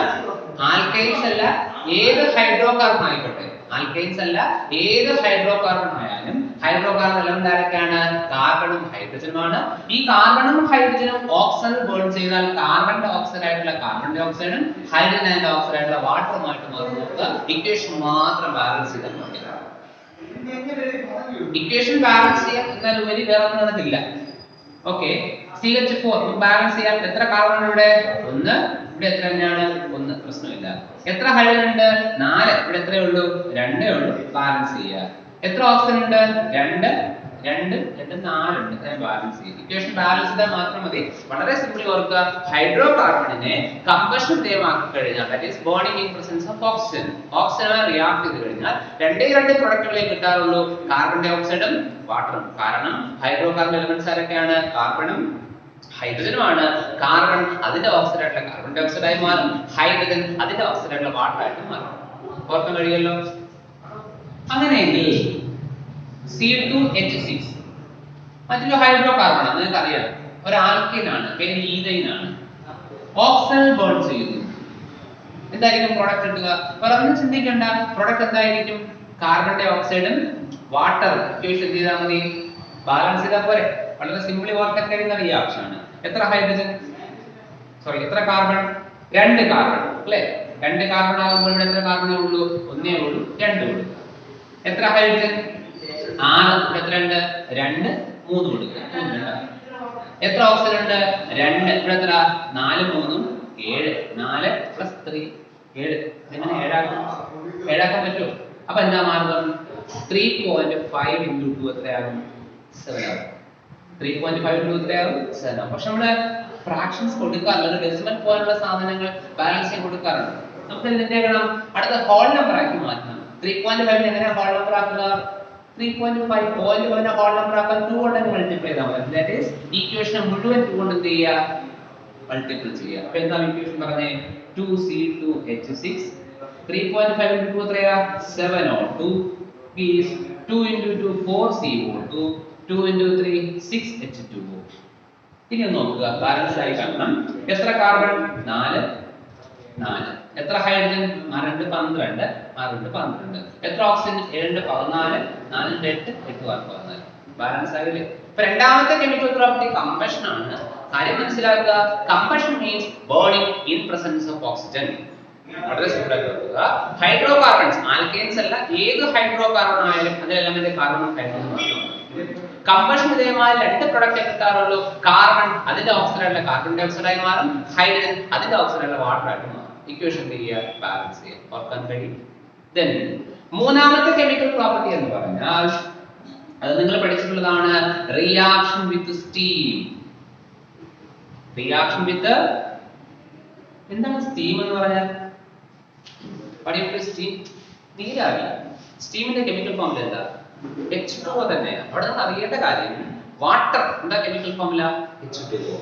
ആൽക്കൈൻസ് അല്ല ഏത് ഹൈഡ്രോകാർബൺ ആയിക്കോട്ടെ, ആൽക്കൈൻസ് അല്ല ഏത് ഹൈഡ്രോകാർബൺ ആയാലും ഹൈഡ്രോകാർബൺ എലമെന്റ് ആരൊക്കെയാണ്, കാർബണും ഹൈഡ്രജനുമാണ്. ഈ കാർബണും ഹൈഡ്രജനും ഓക്സിജനിൽ ബേൺ ചെയ്താൽ കാർബൺ ഡൈ ഓക്സൈഡ് ആയിട്ടുള്ള കാർബൺ ഡൈ ഓക്സൈഡും ഹൈഡ്രജൻ ഡൈ ഓക്സൈഡ് ആയിട്ടുള്ള വാട്ടറുമായിട്ട് മാറുന്നത്. ഇക്വേഷൻ മാത്രം ബാലൻസ് ചെയ്താൽ മതി. ഇക്വേഷൻ ബാലൻസ് ചെയ്യാൻ എന്നാൽ ഉപരി വേറെ ഒന്നും നടക്കില്ല. ഓക്കെ, CH4 ബാലൻസ് ചെയ്യാൻ എത്ര കാർബൺ ഇവിടെ, 1. ഇവിടെ എത്ര തന്നെയാണ്, 1, പ്രശ്നമില്ല. എത്ര ഹൈഡ്രജൻ ഉണ്ട്, 4. ഇവിടെ എത്രയേ ഉള്ളൂ, 2 ഉള്ളൂ. ബാലൻസ് ചെയ്യുക. എത്ര ഓക്സിജൻ ഉണ്ട്, 2, 2, 2, 4 ഉണ്ട്. ബാലൻസ് ചെയ്യുക. ഇക്വേഷൻ ബാലൻസ് ചെയ്താൽ മാത്രം മതി. വളരെ സിമ്പിളി ഓർക്കുക, ഹൈഡ്രോകാർബണിനെ കമ്പഷൻ വിധേയമാക്കി കഴിഞ്ഞാൽ, that is burning in presence of oxygen, ഓക്സിജനുമായി റിയാക്ട് ചെയ്ത് കഴിഞ്ഞാൽ 2 പ്രൊഡക്റ്റുകളെ കിട്ടാറുള്ളൂ, കാർബൺ ഡൈ ഓക്സൈഡും വാട്ടറും. കാരണം ഹൈഡ്രോകാർബൺ എലമെന്റ്സ് ആരൊക്കെയാണ്, കാർബണും ഹൈഡ്രജനുമാണ്. കാർബൺ അതിന്റെ ഓക്സൈഡ് ആയിട്ടുള്ള കാർബൺ ഡൈ ഓക്സൈഡ് ആയി മാറും, ഹൈഡ്രജൻ അതിന്റെ ഓക്സൈഡ് ആയിട്ടുള്ള വാട്ടർ ആയിട്ട് മാറും. ഓർക്കാൻ കഴിയുമല്ലോ. അങ്ങനെയെങ്കിൽ C2H6 മറ്റൊരു ഹൈഡ്രോകാർബൺ ആണ്, നിങ്ങൾക്ക് അറിയാം, ഒരു ആൽക്കൈൻ ആണ്, പേര് ഈഥൈൻ ആണ്. ഓക്സിജൻ ബേൺ ചെയ്യുന്നു, എന്തായിരിക്കും പ്രോഡക്റ്റ് കിട്ടുക? വേറൊന്നും ചിന്തിക്കേണ്ട, പ്രോഡക്റ്റ് എന്തായിരിക്കും, കാർബൺ ഡൈ ഓക്സൈഡും വാട്ടർ. ഇക്വേഷൻ ചെയ്താൽ മതി, ബാലൻസ് ചെയ്താൽ പോരെ. വളരെ സിമ്പിളി ഓർക്കാൻ കഴിയുന്ന റിയാക്ഷൻ ആണ്. എത്ര ഹൈഡ്രജൻ, എത്ര കാർബൺ, 2 കാർബൺ അല്ലേ. 2 കാർബൺ ആകുമ്പോൾ ഇവിടെ എത്ര കാർബണേ ഉള്ളൂ, 1 ഉള്ളൂ, 2 ഉള്ളൂ. എത്ര ഹൈഡ്രജൻ, 6. എത്ര ഉണ്ട്, 2, 3 കൊടുക്കുക, 3. എത്ര ഓക്സിജൻ ഉണ്ട്, 2. ഇവിടെ എത്ര, 4, 3, 7. 4 + 3 7. എങ്ങനെ 7 പറ്റുമോ? അപ്പൊ എന്താ മാർഗം, 3.5 × 2 എത്രയാകും, 7 ആകും. 3.5 × 2 എത്രയാകും, 7 ആകും. പക്ഷെ നമ്മള് ഫ്രാക്ഷൻസ് കൊടുക്കാറുള്ളത് ഡെസിമൽ പോലുള്ള സാധനങ്ങൾ ബാലൻസ് ചെയ്യാൻ കൊടുക്കാറുണ്ട്. നമുക്ക് എന്തെങ്കിലും അടുത്ത ഹോൾ നമ്പർ ആക്കി മാറ്റണം. 3.5 എങ്ങനെയാ ഹോൾ നമ്പർ ആക്കുക, 3.5 പോയിന്റ് കൊണ്ട് ഹോൾ നമ്പർ ആക്കാൻ 2 കൊണ്ട് മൾട്ടിപ്ലൈ ചെയ്താൽ മതി. ദാറ്റ് ഈസ് ഇക്വേഷൻ മുഴുവൻ 2 കൊണ്ട് എന്ത് ചെയ്യുക, മൾട്ടിപ്ലൈ ചെയ്യുക. അപ്പൊ എന്താ ഇക്വേഷൻ പറഞ്ഞേ, 2C2H6 3.5 × 2 എത്രയാ, 7O2 is 2 × 2 4CO2 2 × 3 6H2O. ഇനി നോക്കുക, ബാലൻസ് ആയി കാണണം. എത്ര കാർബൺ, 4, 4. എത്ര ഹൈഡ്രജൻ, 6 × 12, 6 × 12. എത്ര ഓക്സിജൻ, 7 × 14, 4 × 8, 8 × 14. ബാലൻസ് ആയില്ലേ? ഇപ്പൊ രണ്ടാമത്തെ കെമിക്കൽ പ്രോപ്പർട്ടി കമ്പഷൻ ആണ്. കാര്യം മനസ്സിലാക്കുക, combustion means burning in presence of oxygen. വളരെ സിമ്പിൾ ആയിട്ട് ഓർക്കുക, ഹൈഡ്രോകാർബൺസ് ആൽക്കൈൻസ് അല്ല ഏത് ഹൈഡ്രോകാർബൺ ആയാലും അതിൽ എലമെന്റ് കാർബണും ഹൈഡ്രജനും മാത്രമാണ്. കമ്പഷൻ വിധേയമായ രണ്ട് പ്രൊഡക്റ്റ് എടുക്കാറുള്ളൂ. കാർബൺ അതിന്റെ ഓക്സിജൻ ആയിട്ടുള്ള കാർബൺ ഡൈ ഓക്സൈഡ് ആയി മാറും, ഹൈഡ്രജൻ അതിന്റെ ഓക്സിജൻ ആയിട്ടുള്ള വാട്ടർ ആയിട്ട് മാറും. ഇക്വേഷൻ ബാലൻസ് ചെയ്യാം, ഓർക്കാൻ കഴിയും. Then മൂന്നാമത്തെ കെമിക്കൽ പ്രോപ്പർട്ടി എന്ന് പറഞ്ഞാൽ അത് നിങ്ങൾ പഠിച്ചിട്ടുള്ളതാണ്, reaction with steam. Reaction with, എന്താണ് സ്റ്റീം എന്ന് പറഞ്ഞാൽ? സ്റ്റീം നീരാവി. സ്റ്റീമിന്റെ കെമിക്കൽ ഫോർമുല എന്താ? H2O തന്നെയാണ്. അവിടെ നമ്മൾ അറിയേണ്ട കാര്യം, വാട്ടർ എന്താ കെമിക്കൽ ഫോർമുല? H2O.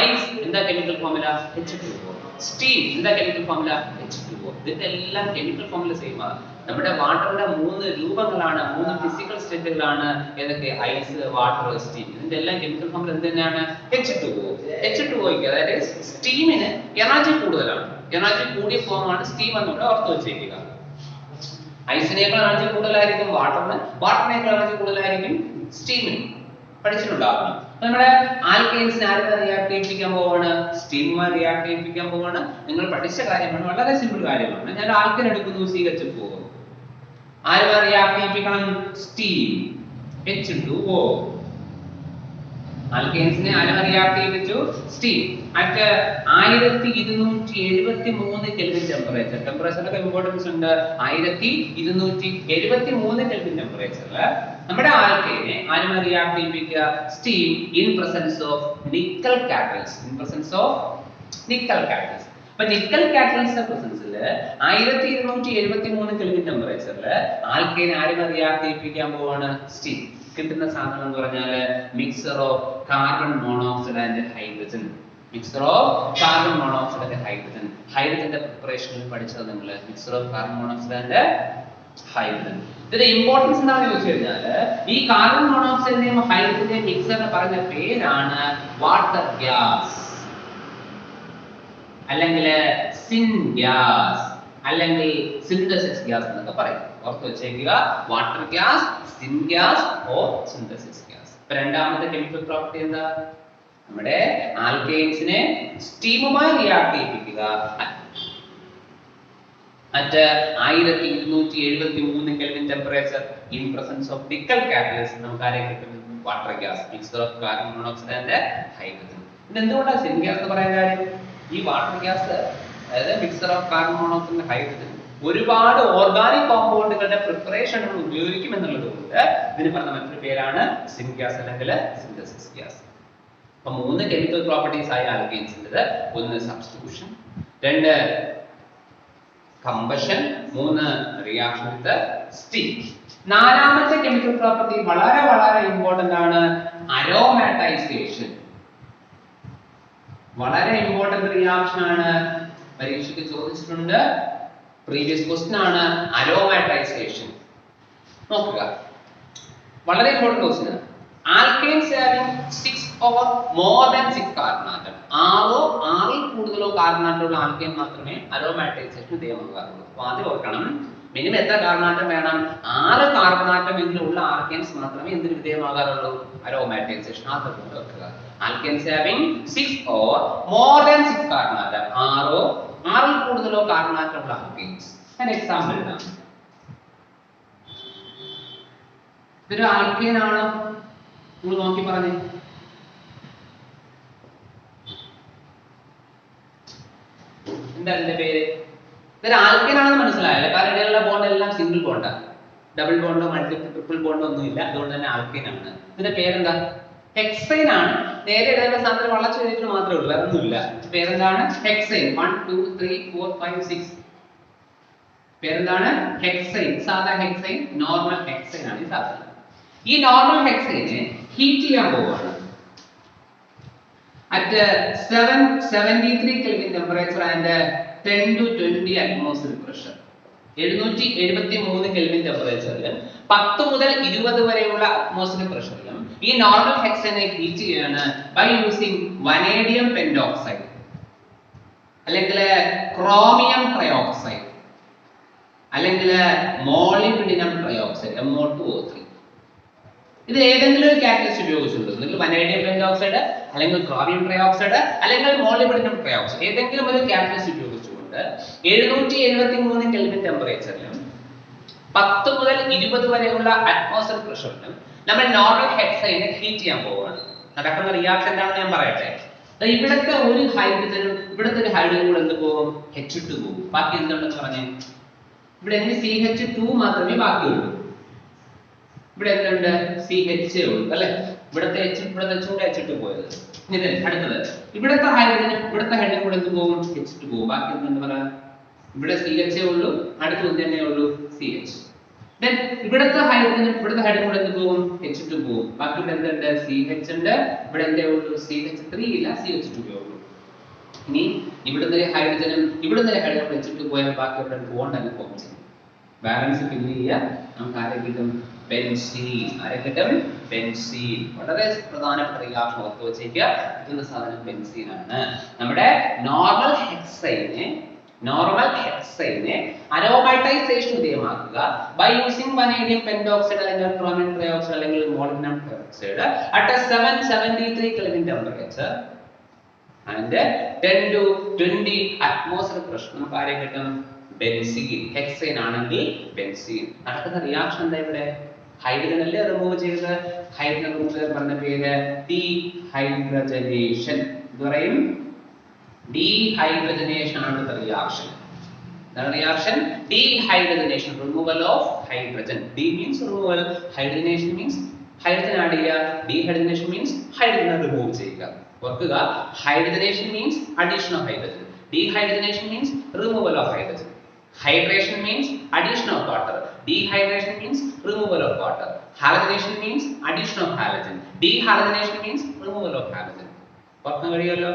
ഐസ് എന്താ കെമിക്കൽ ഫോർമുല? H2O. സ്റ്റീം എന്താ കെമിക്കൽ ഫോർമുല? H2O. ഇതിന്റെ എല്ലാം കെമിക്കൽ ഫോർമുല സെയിം ആണ്. നമ്മുടെ വാട്ടറിന്റെ മൂന്ന് രൂപങ്ങളാണ്, മൂന്ന് ഫിസിക്കൽ സ്റ്റേറ്റുകളാണ് ഏതൊക്കെ? Ice, water, steam. ഇതിന്റെ എല്ലാം കെമിക്കൽ ഫോർമുല എന്ത് തന്നെയാണ്? H2O. H2Oക്ക് അതായത് സ്റ്റീമിന് എനർജി കൂടുതലാണ്. എനർജി കൂടിയ ഫോമാണ് സ്റ്റീം എന്നിവിടെ ഓർത്ത് വെച്ചേക്കുക. ഐസിനേക്കാൾ എനർജി കൂടുതലായിരിക്കും വാട്ടറിന്, വാട്ടറിനേക്കാൾ എനർജി കൂടുതലായിരിക്കും സ്റ്റീമിന്. പഠിച്ചിട്ടുണ്ടാകും. നമ്മുടെ ആൽക്കൈൻസിനെ ആരും റിയാക്ട് ചെയ്യിപ്പിക്കാൻ പോവാണ്? സ്റ്റീമുമായി റിയാക്ട് ചെയ്യിപ്പിക്കാൻ പോവാണ്. നിങ്ങൾ പഠിച്ച കാര്യമാണ്, വളരെ സിമ്പിൾ കാര്യമാണ്. ഞാൻ ആൽക്കൈൻ എടുക്കുന്നു, CH4. ആരുമായി റിയാക്ട് ചെയ്യിപ്പിക്കണം? Steam, H2O. ആൽക്കൈൻസിനെ ആരും റിയാക്ട് ചെയ്യിപ്പിച്ചു? സ്റ്റീം. At 1273 kelvin temperature. ടെമ്പറേച്ചറിന്റെ ഇമ്പോർട്ടൻസ് ഉണ്ട്. 1273 കെൽവിൻ ടെമ്പറേച്ചറിൽ നമ്മുടെ ആൽക്കൈനെ ആരുമായി റിയാക്ട് ചെയ്യിപ്പിക്കുക? Steam in presence of nickel catalyst. In presence of nickel catalyst. അപ്പൊ നിക്കൽ കാറ്റലിസ്റ്റ് പ്രസൻസിൽ 1273 കെൽവിൻ ടെമ്പറേച്ചറിൽ ആൽക്കൈനെ ആരുമായി റിയാക്ട് ചെയ്യിപ്പിക്കാൻ പോവാണ്? സ്റ്റീം. കിട്ടുന്ന സാധനം എന്ന് പറഞ്ഞാൽ mixture of carbon monoxide and hydrogen. Mixture of carbon monoxide and hydrogen. ഹൈഡ്രജന്റെ പ്രിപ്പറേഷനിൽ പഠിച്ചത് നിങ്ങൾ, mixture of carbon monoxide and hydrogen. ഇതിന്റെ ഇമ്പോർട്ടൻസ് എന്താണെന്ന് ചോദിച്ചു കഴിഞ്ഞാൽ, ഈ കാർബൺ മോണോക്സൈഡിന്റെയും ഹൈഡ്രജന്റെയും മിക്സറിന് പറഞ്ഞ പേരാണ് വാട്ടർ ഗ്യാസ്, അല്ലെങ്കിൽ സിൻ ഗ്യാസ്, അല്ലെങ്കിൽ സിന്തസിസ് ഗ്യാസ് എന്നൊക്കെ പറയും. ഓർത്ത് വെച്ചേക്കുക, water gas, syn gas or synthesis gas. ഇപ്പൊ രണ്ടാമത്തെ കെമിക്കൽ പ്രോപ്പർട്ടി എന്താ? നമ്മുടെ ആൽക്കൈൻസിനെ സ്റ്റീമുമായി റിയാക്ട് ചെയ്യിപ്പിക്കുക. At 1273 kelvin temperature in presence of nickel catalyst നമുക്ക് ആരെ കിട്ടും? Water gas, mixture of carbon monoxide and hydrogen. ഇത് എന്തുകൊണ്ടാണ് സിൻ ഗ്യാസ് എന്ന് പറയാൻ കാര്യം? ഈ വാട്ടർ ഗ്യാസ് അതായത് mixture of carbon monoxide and hydrogen ഒരുപാട് ഓർഗാനിക് കോമ്പൗണ്ടുകളുടെ പ്രിപ്പറേഷൻ നമ്മൾ ഉപയോഗിക്കും എന്നുള്ളത് കൊണ്ട് ഇതിന് പറഞ്ഞ മറ്റൊരു പേരാണ് സിൻ ഗ്യാസ് അല്ലെങ്കിൽ സിന്തസിസ് ഗ്യാസ്. അപ്പൊ മൂന്ന് കെമിക്കൽ പ്രോപ്പർട്ടീസ് ആയ ആൽക്കൈൻസിന്റെ, ഒന്ന് സബ്സ്റ്റിറ്റ്യൂഷൻ, രണ്ട് കമ്പഷൻ, മൂന്ന് റിയാക്ഷൻ വിത്ത് സ്റ്റീം. നാലാമത്തെ കെമിക്കൽ പ്രോപ്പർട്ടി വളരെ വളരെ ഇമ്പോർട്ടന്റ് ആണ്, അരോമാറ്റൈസേഷൻ. വളരെ ഇമ്പോർട്ടന്റ് റിയാക്ഷൻ ആണ്, പരീക്ഷയ്ക്ക് ചോദിച്ചിട്ടുണ്ട്, പ്രീവിയസ് ക്വസ്റ്റ്യൻ ആണ് അരോമാറ്റൈസേഷൻ. നോക്കുക, വളരെ ഇമ്പോർട്ടന്റ് ക്വസ്റ്റ്യൻ ആണ്. Alkanes having 6 or more than 6 carbon atom. ആറിൽ കൂടുതലോ കാർബൺ ആറ്റം ഉള്ള ആൽക്കൈൻ മാത്രമേ അരോമാറ്റൈസേഷൻ വിധേയമാകാറുള്ളൂ. അപ്പൊ ആദ്യം ഓർക്കണം, മിനിമം എത്ര കാർബൺ ആറ്റം വേണം? 6 കാർബൺ ആറ്റം എങ്കിലും ഉള്ള ആൽക്കൈൻസ് മാത്രമേ എന്തിന് വിധേയമാകാറുള്ളൂ? അരോമാറ്റൈസേഷൻ. ആദ്യം ഓർക്കുക, alkynes having 6 or more than 6 carbon atom. ആറിൽ കൂടുതലോ കാർബൺ ആറ്റം ഉള്ള ആൽക്കൈൻസ്. ഞാൻ എക്സാമ്പിൾ ഇടാം. ഇതൊരു ആൽക്കൈൻ ആണോ? നിങ്ങൾ നോക്കി പറഞ്ഞേ. എന്താ ഇതിന്റെ പേര്? ഇതൊരു ആൽക്കൈൻ ആണെന്ന് മനസ്സിലായല്ലേ? കാരണം ഇടയിലുള്ള ബോണ്ട് എല്ലാം സിംഗിൾ ബോണ്ടാണ്, ഡബിൾ ബോണ്ടോ മൾട്ടിപ്പിൾ ട്രിപ്പിൾ ബോണ്ടോ ഒന്നുമില്ല. അതുകൊണ്ട് തന്നെ ആൽക്കൈൻ ആണ്. ഇതിന്റെ പേരെന്താ? ഹെക്സൈൻ ആണ്. നേരെ ഇടയിലുള്ള സാധനം വളച്ചു കഴിഞ്ഞിട്ട് മാത്രമേ ഉള്ളൂ, വേറെ ഒന്നുമില്ല. പേരെന്താണ്? ഹെക്സൈൻ. 1 2 3 4 5 6. പേരെന്താണ്? ഹെക്സൈൻ. സാധാ ഹെക്സൈൻ, നോർമൽ ഹെക്സൈൻ ആണ് ഈ സാധനം. ഈ നോർമൽ ഹെക്സൈനെ ഹീറ്റ് ചെയ്യാൻ പോവുകയാണ് at 773 kelvin temperature and 10 to 20 atmosphere pressure. 773 kelvin temperature 10 മുതൽ 20 വരെയുള്ള അറ്റ്മോസ്ഫിയർ പ്രഷറിലും ഈ നോർമൽ ഹെക്സൈനെ ഹീറ്റ് ചെയ്യാണ് ബൈ യൂസിങ് വനേഡിയം പെന്റോക്സൈഡ് അല്ലെങ്കിൽ ക്രോമിയം ട്രയോക്സൈഡ് അല്ലെങ്കിൽ മോളിബ്ഡിനം ട്രയോക്സൈഡ്, MO2O3. ഇത് ഏതെങ്കിലും ഒരു കാറ്റലിസ്റ്റ് ഉപയോഗിച്ചിട്ടുണ്ട്. നിങ്ങൾ വനേഡിയം പെന്റോക്സൈഡ് അല്ലെങ്കിൽ ക്രോമിയം ട്രയോക്സൈഡ് അല്ലെങ്കിൽ മോളിബ്ഡിനം ട്രയോക്സൈഡ് ഏതെങ്കിലും ഒരു കാറ്റലിസ്റ്റ് ഉപയോഗിച്ചുകൊണ്ട് 773 കെൽവിൻ ടെമ്പറേച്ചറിലും 10 മുതൽ 20 വരെയുള്ള അറ്റ്മോസ്ഫിയർ പ്രഷറിലും നമ്മൾ നോർമൽ ഹെക്സൈനെ ഹീറ്റ് ചെയ്യാൻ പോവുകയാണ്. നടക്കുന്ന റിയാക്ഷൻ എന്താണെന്ന് ഞാൻ പറയട്ടെ. ഇവിടുത്തെ ഒരു ഹൈഡ്രജനും ഇവിടുത്തെ ഒരു ഹൈഡ്രജനും കൂടെ എന്ത് പോകും? H2 പോകും. ബാക്കി എന്തുണ്ടെന്ന് പറഞ്ഞേ? ഇവിടെ എന്ത് CH2 മാത്രമേ ബാക്കിയുള്ളൂ. ഇവിടെ എന്തുണ്ട്? CH ഉള്ളൂ അല്ലേ? ഇവിടുത്തെ ചൂട് H2 പോയത്. ഇനി അടുത്തത് ഇവിടുത്തെ ഹൈഡ്രജനും കൂടെ എന്ത് പോകും? H2 പോകും. ബാക്കി എന്തുണ്ട് പറയാം? ഇവിടെ CH ഉള്ളൂ, അടുത്ത് തന്നെ ഉള്ളൂ CH. Then ഇവിടുത്തെ ഹൈഡ്രജനും കൂടെ എന്ത് പോകും? H2 പോകും. ബാക്കി ഇവിടെ എന്തുണ്ട്? CH ഉണ്ട്. ഇവിടെ എന്തേ ഉള്ളൂ? CH3 ഇല്ല, CH2 ഉള്ളൂ. ഇനി ഇവിടുത്തെ ഹൈഡ്രജനും H2 പോയാൽ ബാക്കി ഇവിടെ ബോണ്ട് അങ്ങ് ഫോം ചെയ്യും. ബാലൻസ് ഫില്ല് ചെയ്യുക. നമുക്ക് ആരെ കിട്ടും? ബെൻസീൻ. ആരെ കിട്ടും? ബെൻസീൻ. വളരെ പ്രധാനപ്പെട്ട റിയാക്ഷൻ ഓർത്ത് വെച്ചേക്കുക. ഇതുന്ന സാധനം ബെൻസീൻ ആണ്. നമ്മുടെ നോർമൽ ഹെക്സൈനെ അരോമാറ്റൈസേഷൻ വിധേയമാക്കുക ബൈ യൂസിംഗ് വനേഡിയം പെന്റോക്സൈഡ് അല്ലെങ്കിൽ ക്രോമിയം ട്രയോക്സൈഡ് അല്ലെങ്കിൽ molybdenum trioxide at a 773 Kelvin temperature and 10 to 20 atmospheric pressure. നമുക്ക് ആരെ കിട്ടും? ബെൻസീൻ. ഹെക്സൈൻ ആണെങ്കിൽ ബെൻസീൻ. നടക്കുന്ന റിയാക്ഷൻ എന്താ? ഇവിടെ ഹൈഡ്രജൻ അല്ലേ റിമൂവ് ചെയ്തത്. ഹൈഡ്രജൻ റിമൂവ് ചെയ്ത പറഞ്ഞ പേര് ഡീഹൈഡ്രജനേഷൻ. ഇത് പറയും ഡീഹൈഡ്രജനേഷൻ ആണ് റിയാക്ഷൻ. എന്താണ് reaction? Dehydrogenation, removal of hydrogen. De means removal, hydrogenation means hydrogen add ചെയ്യുക, ഡീഹൈഡ്രജനേഷൻ മീൻസ് ഹൈഡ്രജൻ റിമൂവ് ചെയ്യുക. ഓർക്കുക, hydrogenation means addition of hydrogen, dehydrogenation means removal of hydrogen. Hydration means addition of water. Dehydration means removal of water. Halogenation means addition of halogen. Dehalogenation means removal of halogen. ഓർക്കാൻ കഴിയുമല്ലോ?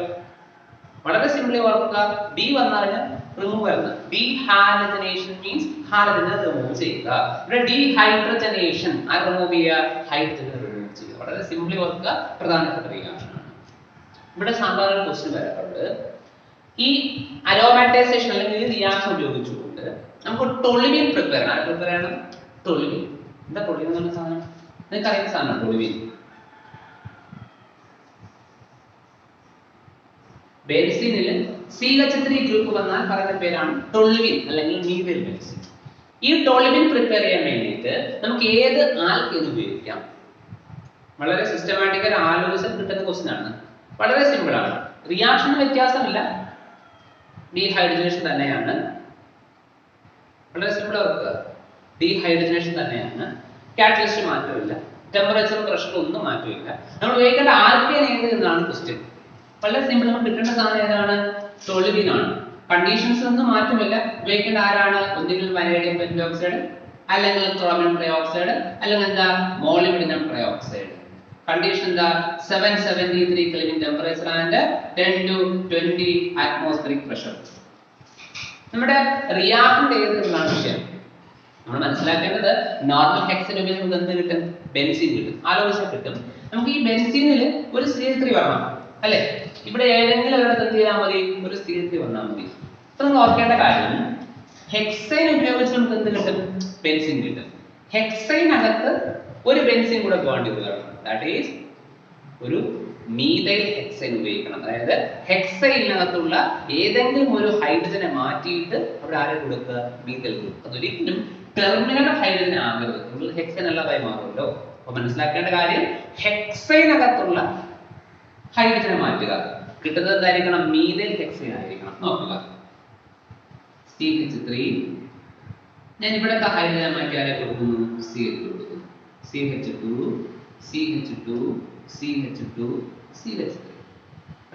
വളരെ സിംപിളി ഓർക്കുക. ഡി വന്നാൽ റിമൂവൽ ആണ്. Dehalogenation means ഹാലജനെ റിമൂവ് ചെയ്യുക. ഇവിടെ ഡീഹൈഡ്രജനേഷൻ ആ റിമൂവ് ചെയ്യുക, ഹൈഡ്രജനെ റിമൂവ് ചെയ്യുക. വളരെ സിംപിളി ഓർക്കുക, പ്രധാനപ്പെട്ട റിയാക്ഷൻ ആണ്. ഇവിടെ സാധാരണ ക്വസ്റ്റ്യൻ വരാറുണ്ട്. ഈ അരോമാറ്റൈസേഷൻ അല്ലെങ്കിൽ ഈ റിയാക്ഷൻ ഉപയോഗിച്ചുകൊണ്ട് നമുക്ക് ടോളുവിൻ പ്രിപ്പയർ ചെയ്യണം. ടോളുവിൻ എന്താ? ടോളുവിൻ എന്ന് പറഞ്ഞ സാധനം നിങ്ങൾക്ക് അറിയുന്ന സാധനമാണ്. ടോളുവിൻ ബെൻസീനിൽ CH3 ഗ്രൂപ്പ് വന്നാൽ പറയുന്ന പേരാണ് ടോളുവിൻ അല്ലെങ്കിൽ മീഥൈൽ ബെൻസീൻ. ഈ ടോളുവിൻ പ്രിപ്പയർ ചെയ്യാൻ വേണ്ടിയിട്ട് നമുക്ക് ഏത് ആൽക്കീൻ ഉപയോഗിക്കാം? വളരെ സിസ്റ്റമാറ്റിക്കൽ ആലോചിച്ച് കിട്ടുന്ന ക്വസ്റ്റ്യൻ ആണ്. വളരെ സിമ്പിൾ ആണ്. റിയാക്ഷൻ വ്യത്യാസമില്ല, ഡീഹൈഡ്രജനേഷൻ തന്നെയാണ്. വളരെ സിമ്പിൾ ഓർക്കുക, ഡീഹൈഡ്രജനേഷൻ തന്നെയാണ്. കാറ്റലിസ്റ്റ് മാറ്റമില്ല, ടെമ്പറേച്ചറും പ്രഷറും ഒന്നും മാറ്റമില്ല. നമ്മൾ ഉപയോഗിക്കേണ്ട ആൽക്കീൻ ഏത് എന്നാണ് ക്വസ്റ്റ്യൻ. വളരെ സിമ്പിൾ. നമുക്ക് കിട്ടേണ്ട സാധനം ഏതാണ്? ടോളുവിൻ ആണ്. കണ്ടീഷൻസ് ഒന്നും മാറ്റമില്ല. ഉപയോഗിക്കേണ്ട ആരാണ്? ഒന്നുകിൽ വനേഡിയം പെന്റോക്സൈഡ്, അല്ലെങ്കിൽ ക്രോമിയം ട്രയോക്സൈഡ്, അല്ലെങ്കിൽ എന്താ മോളിബ്ഡനം ട്രയോക്സൈഡ്. Condition എന്താ? 773 Kelvin temperature and 10 to 20 atmospheric pressure. നമ്മുടെ റിയാക്ടന്റ് ഏത് എന്നാണ് വിഷയം. നമ്മൾ മനസ്സിലാക്കേണ്ടത് നോർമൽ ഹെക്സൈൻ ഉപയോഗിച്ച് നമുക്ക് എന്ത് കിട്ടും? ബെൻസീൻ കിട്ടും. ആലോചിച്ചാൽ കിട്ടും. നമുക്ക് ഈ ബെൻസീനിൽ ഒരു CH3 വരണം അല്ലേ? ഇവിടെ ഏതെങ്കിലും ഒരിടത്ത് എന്ത് ചെയ്താൽ മതി? ഒരു CH3 വന്നാൽ മതി. അപ്പൊ നിങ്ങൾ ഓർക്കേണ്ട കാര്യം, ഹെക്സൈൻ ഉപയോഗിച്ച് നമുക്ക് എന്ത് കിട്ടും? ബെൻസീൻ കിട്ടും. ഹെക്സൈനകത്ത് ഒരു ബെൻസീൻ കൂടെ ബോണ്ട് ചെയ്തതാണ്. ദാറ്റ് ഈസ് ഒരു മീഥൈൽ ഹെക്സൈൻ ഉപയോഗിക്കണം. അതായത് ഹെക്സൈനകത്തുള്ള ഏതെങ്കിലും ഒരു ഹൈഡ്രജനെ മാറ്റിയിട്ട് അവിടെ ആരെ കൊടുക്കുക? Methyl group. അതൊരിക്കലും ടെർമിനൽ ഹൈഡ്രജൻ ആകരുത്. നിങ്ങൾ ഹെക്സൈൻ അല്ലാതായി മാറുമല്ലോ. അപ്പൊ മനസ്സിലാക്കേണ്ട കാര്യം, ഹെക്സൈനകത്തുള്ള ഹൈഡ്രജനെ മാറ്റുക. കിട്ടുന്നത് എന്തായിരിക്കണം? മീഥൈൽ ഹെക്സൈൻ ആയിരിക്കണം. നോക്കുക, CH3. ഞാൻ ഇവിടുത്തെ ഹൈഡ്രജൻ മാറ്റി ആരെ കൊടുക്കുന്നു? CH2 കൊടുക്കുന്നു. CH2 CH2 CH2 CH3.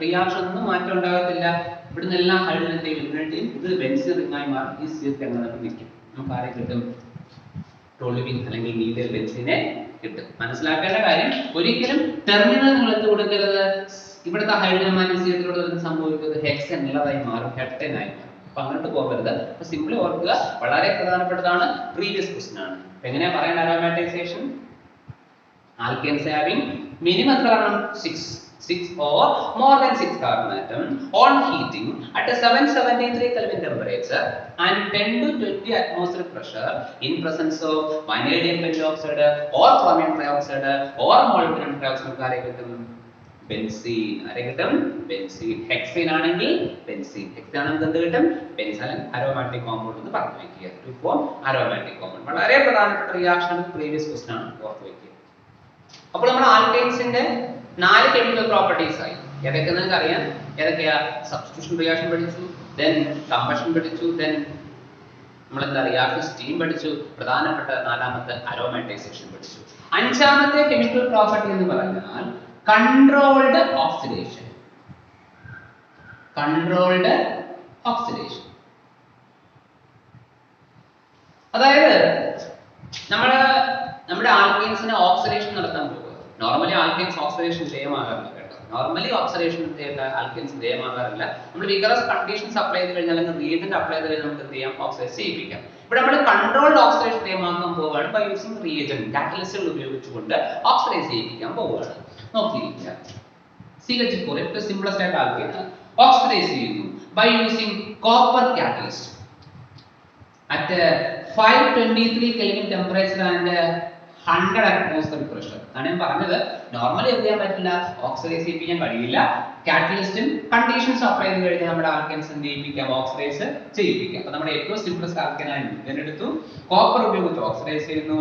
Reaction ഒന്നും മാറ്റം ഉണ്ടാകത്തില്ല. ഇവിടുന്ന് എല്ലാ ഹൈഡ്രജന്റെയും യൂണിറ്റിയും ഇത് ബെൻസീൻ റിംഗായി മാറി ഈ CH അങ്ങനെ നിൽക്കും. നമുക്ക് ആരെ കിട്ടും? ടോളുവിൻ അല്ലെങ്കിൽ മീഥൈൽ ബെൻസീനെ കിട്ടും. മനസ്സിലാക്കേണ്ട കാര്യം, ഒരിക്കലും ടെർമിനൽ നിങ്ങൾ എന്ത് കൊടുക്കരുത്? ഇവിടുത്തെ ഹൈഡ്രജൻ മാറ്റി CH3 സംഭവിക്കുന്നത് ഹെക്സൻ ഉള്ളതായി മാറും, ഹെപ്റ്റൻ ആയി മാറും. അപ്പൊ അങ്ങോട്ട് പോകരുത്. അപ്പൊ സിംപിളി ഓർക്കുക, വളരെ പ്രധാനപ്പെട്ടതാണ്. പ്രീവിയസ് ക്വസ്റ്റ്യൻ ആണ്. എങ്ങനെയാ പറയേണ്ട അരോമാറ്റൈസേഷൻ? Alkanes having minimum എത്ര കാരണം? 6 or more than 6 carbon atom on heating at a 773 Kelvin temperature and 10 to 20 atmospheric pressure in presence of vanadium pentoxide or chromium trioxide or molybdenum trioxide ആരെ കിട്ടും? ബെൻസീൻ. ആരെ കിട്ടും? ബെൻസീൻ. ഹെക്സൈൻ ആണെങ്കിൽ ബെൻസീൻ. ഹെക്സൈൻ ആണെങ്കിൽ എന്ത് കിട്ടും? ബെൻസീൻ അരോമാറ്റിക് കോമ്പൗണ്ട് എന്ന് പറഞ്ഞു വെക്കുക. To form aromatic compound. വളരെ പ്രധാനപ്പെട്ട റിയാക്ഷൻ ആണ്. പ്രീവിയസ് ക്വസ്റ്റ്യൻ ആണ്, ഓർത്ത് വെക്കുക. അപ്പോൾ നമ്മൾ ആൽക്കൈൻസിന്റെ 4 കെമിക്കൽ പ്രോപ്പർട്ടീസ് ആയി. ഏതൊക്കെ നിങ്ങൾക്ക് അറിയാം? ഏതൊക്കെയാ? സബ്സ്റ്റിറ്റ്യൂഷൻ റിയാക്ഷൻ പഠിച്ചു, ദെൻ കമ്പഷൻ പഠിച്ചു, ദെൻ നമ്മൾ എന്താ റിയാക്ഷൻ സ്റ്റീം പഠിച്ചു, പ്രധാനപ്പെട്ട 4ാമത്തെ അരോമാറ്റൈസേഷൻ പഠിച്ചു. 5ാമത്തെ കെമിക്കൽ പ്രോപ്പർട്ടി എന്ന് പറഞ്ഞാൽ കൺട്രോൾഡ് ഓക്സിഡേഷൻ. കൺട്രോൾഡ് ഓക്സിഡേഷൻ അതായത് നമ്മുടെ ആൽക്കൈൻസിനെ ഓക്സിഡേഷൻ നടത്താൻ പോകുക. നോർമലി ആൽക്കൈൻസ് ഓക്സിഡേഷൻ വിധേയമാകാറില്ല കേട്ടോ. നോർമലി ഓക്സിഡേഷൻ ആൽക്കൈൻസ് വിധേയമാകാറില്ല. നമ്മൾ വിഗറസ് കണ്ടീഷൻസ് അപ്ലൈ ചെയ്ത് കഴിഞ്ഞാൽ അല്ലെങ്കിൽ റിയേജന്റ് അപ്ലൈ ചെയ്ത് കഴിഞ്ഞാൽ നമുക്ക് എന്ത് ചെയ്യാം? ഓക്സിഡൈസ് ചെയ്യിപ്പിക്കാം. ഇവിടെ നമ്മൾ കൺട്രോൾഡ് ഓക്സിഡേഷൻ വിധേയമാക്കാൻ പോവുകയാണ് ബൈ യൂസിങ് റിയേജന്റ് കാറ്റലിസ്റ്റുകൾ ഉപയോഗിച്ചുകൊണ്ട് ഓക്സിഡൈസ് ചെയ്യിപ്പിക്കാൻ പോവുകയാണ്. നോക്കിയിരിക്കുക, CH4 ഏറ്റവും സിംപ്ലസ്റ്റ് ആയിട്ട് ആൽക്കൈൻ ഓക്സിഡൈസ് ചെയ്യുന്നു by using copper catalyst at 523 Kelvin temperature and 100 atmospheric pressure. ആണ് ഞാൻ പറഞ്ഞത്. നോർമലി എന്ത് ചെയ്യാൻ പറ്റില്ല? ഓക്സിഡൈസ് ചെയ്യിപ്പിക്കാൻ കഴിയില്ല. കാറ്റലിസ്റ്റും കണ്ടീഷൻസ് അപ്ലൈ ചെയ്ത് കഴിഞ്ഞാൽ നമ്മുടെ ആൽക്കൈൻസ് എന്ത് ചെയ്യിപ്പിക്കാം? ഓക്സിഡൈസ് ചെയ്യിപ്പിക്കാം. അപ്പോൾ നമ്മുടെ ഏറ്റവും സിംപ്ലസ്റ്റ് ആൽക്കൈൻ ആണ് ഇതിനെടുത്തു. കോപ്പർ ഉപയോഗിച്ച് ഓക്സിഡൈസ് ചെയ്യുന്നു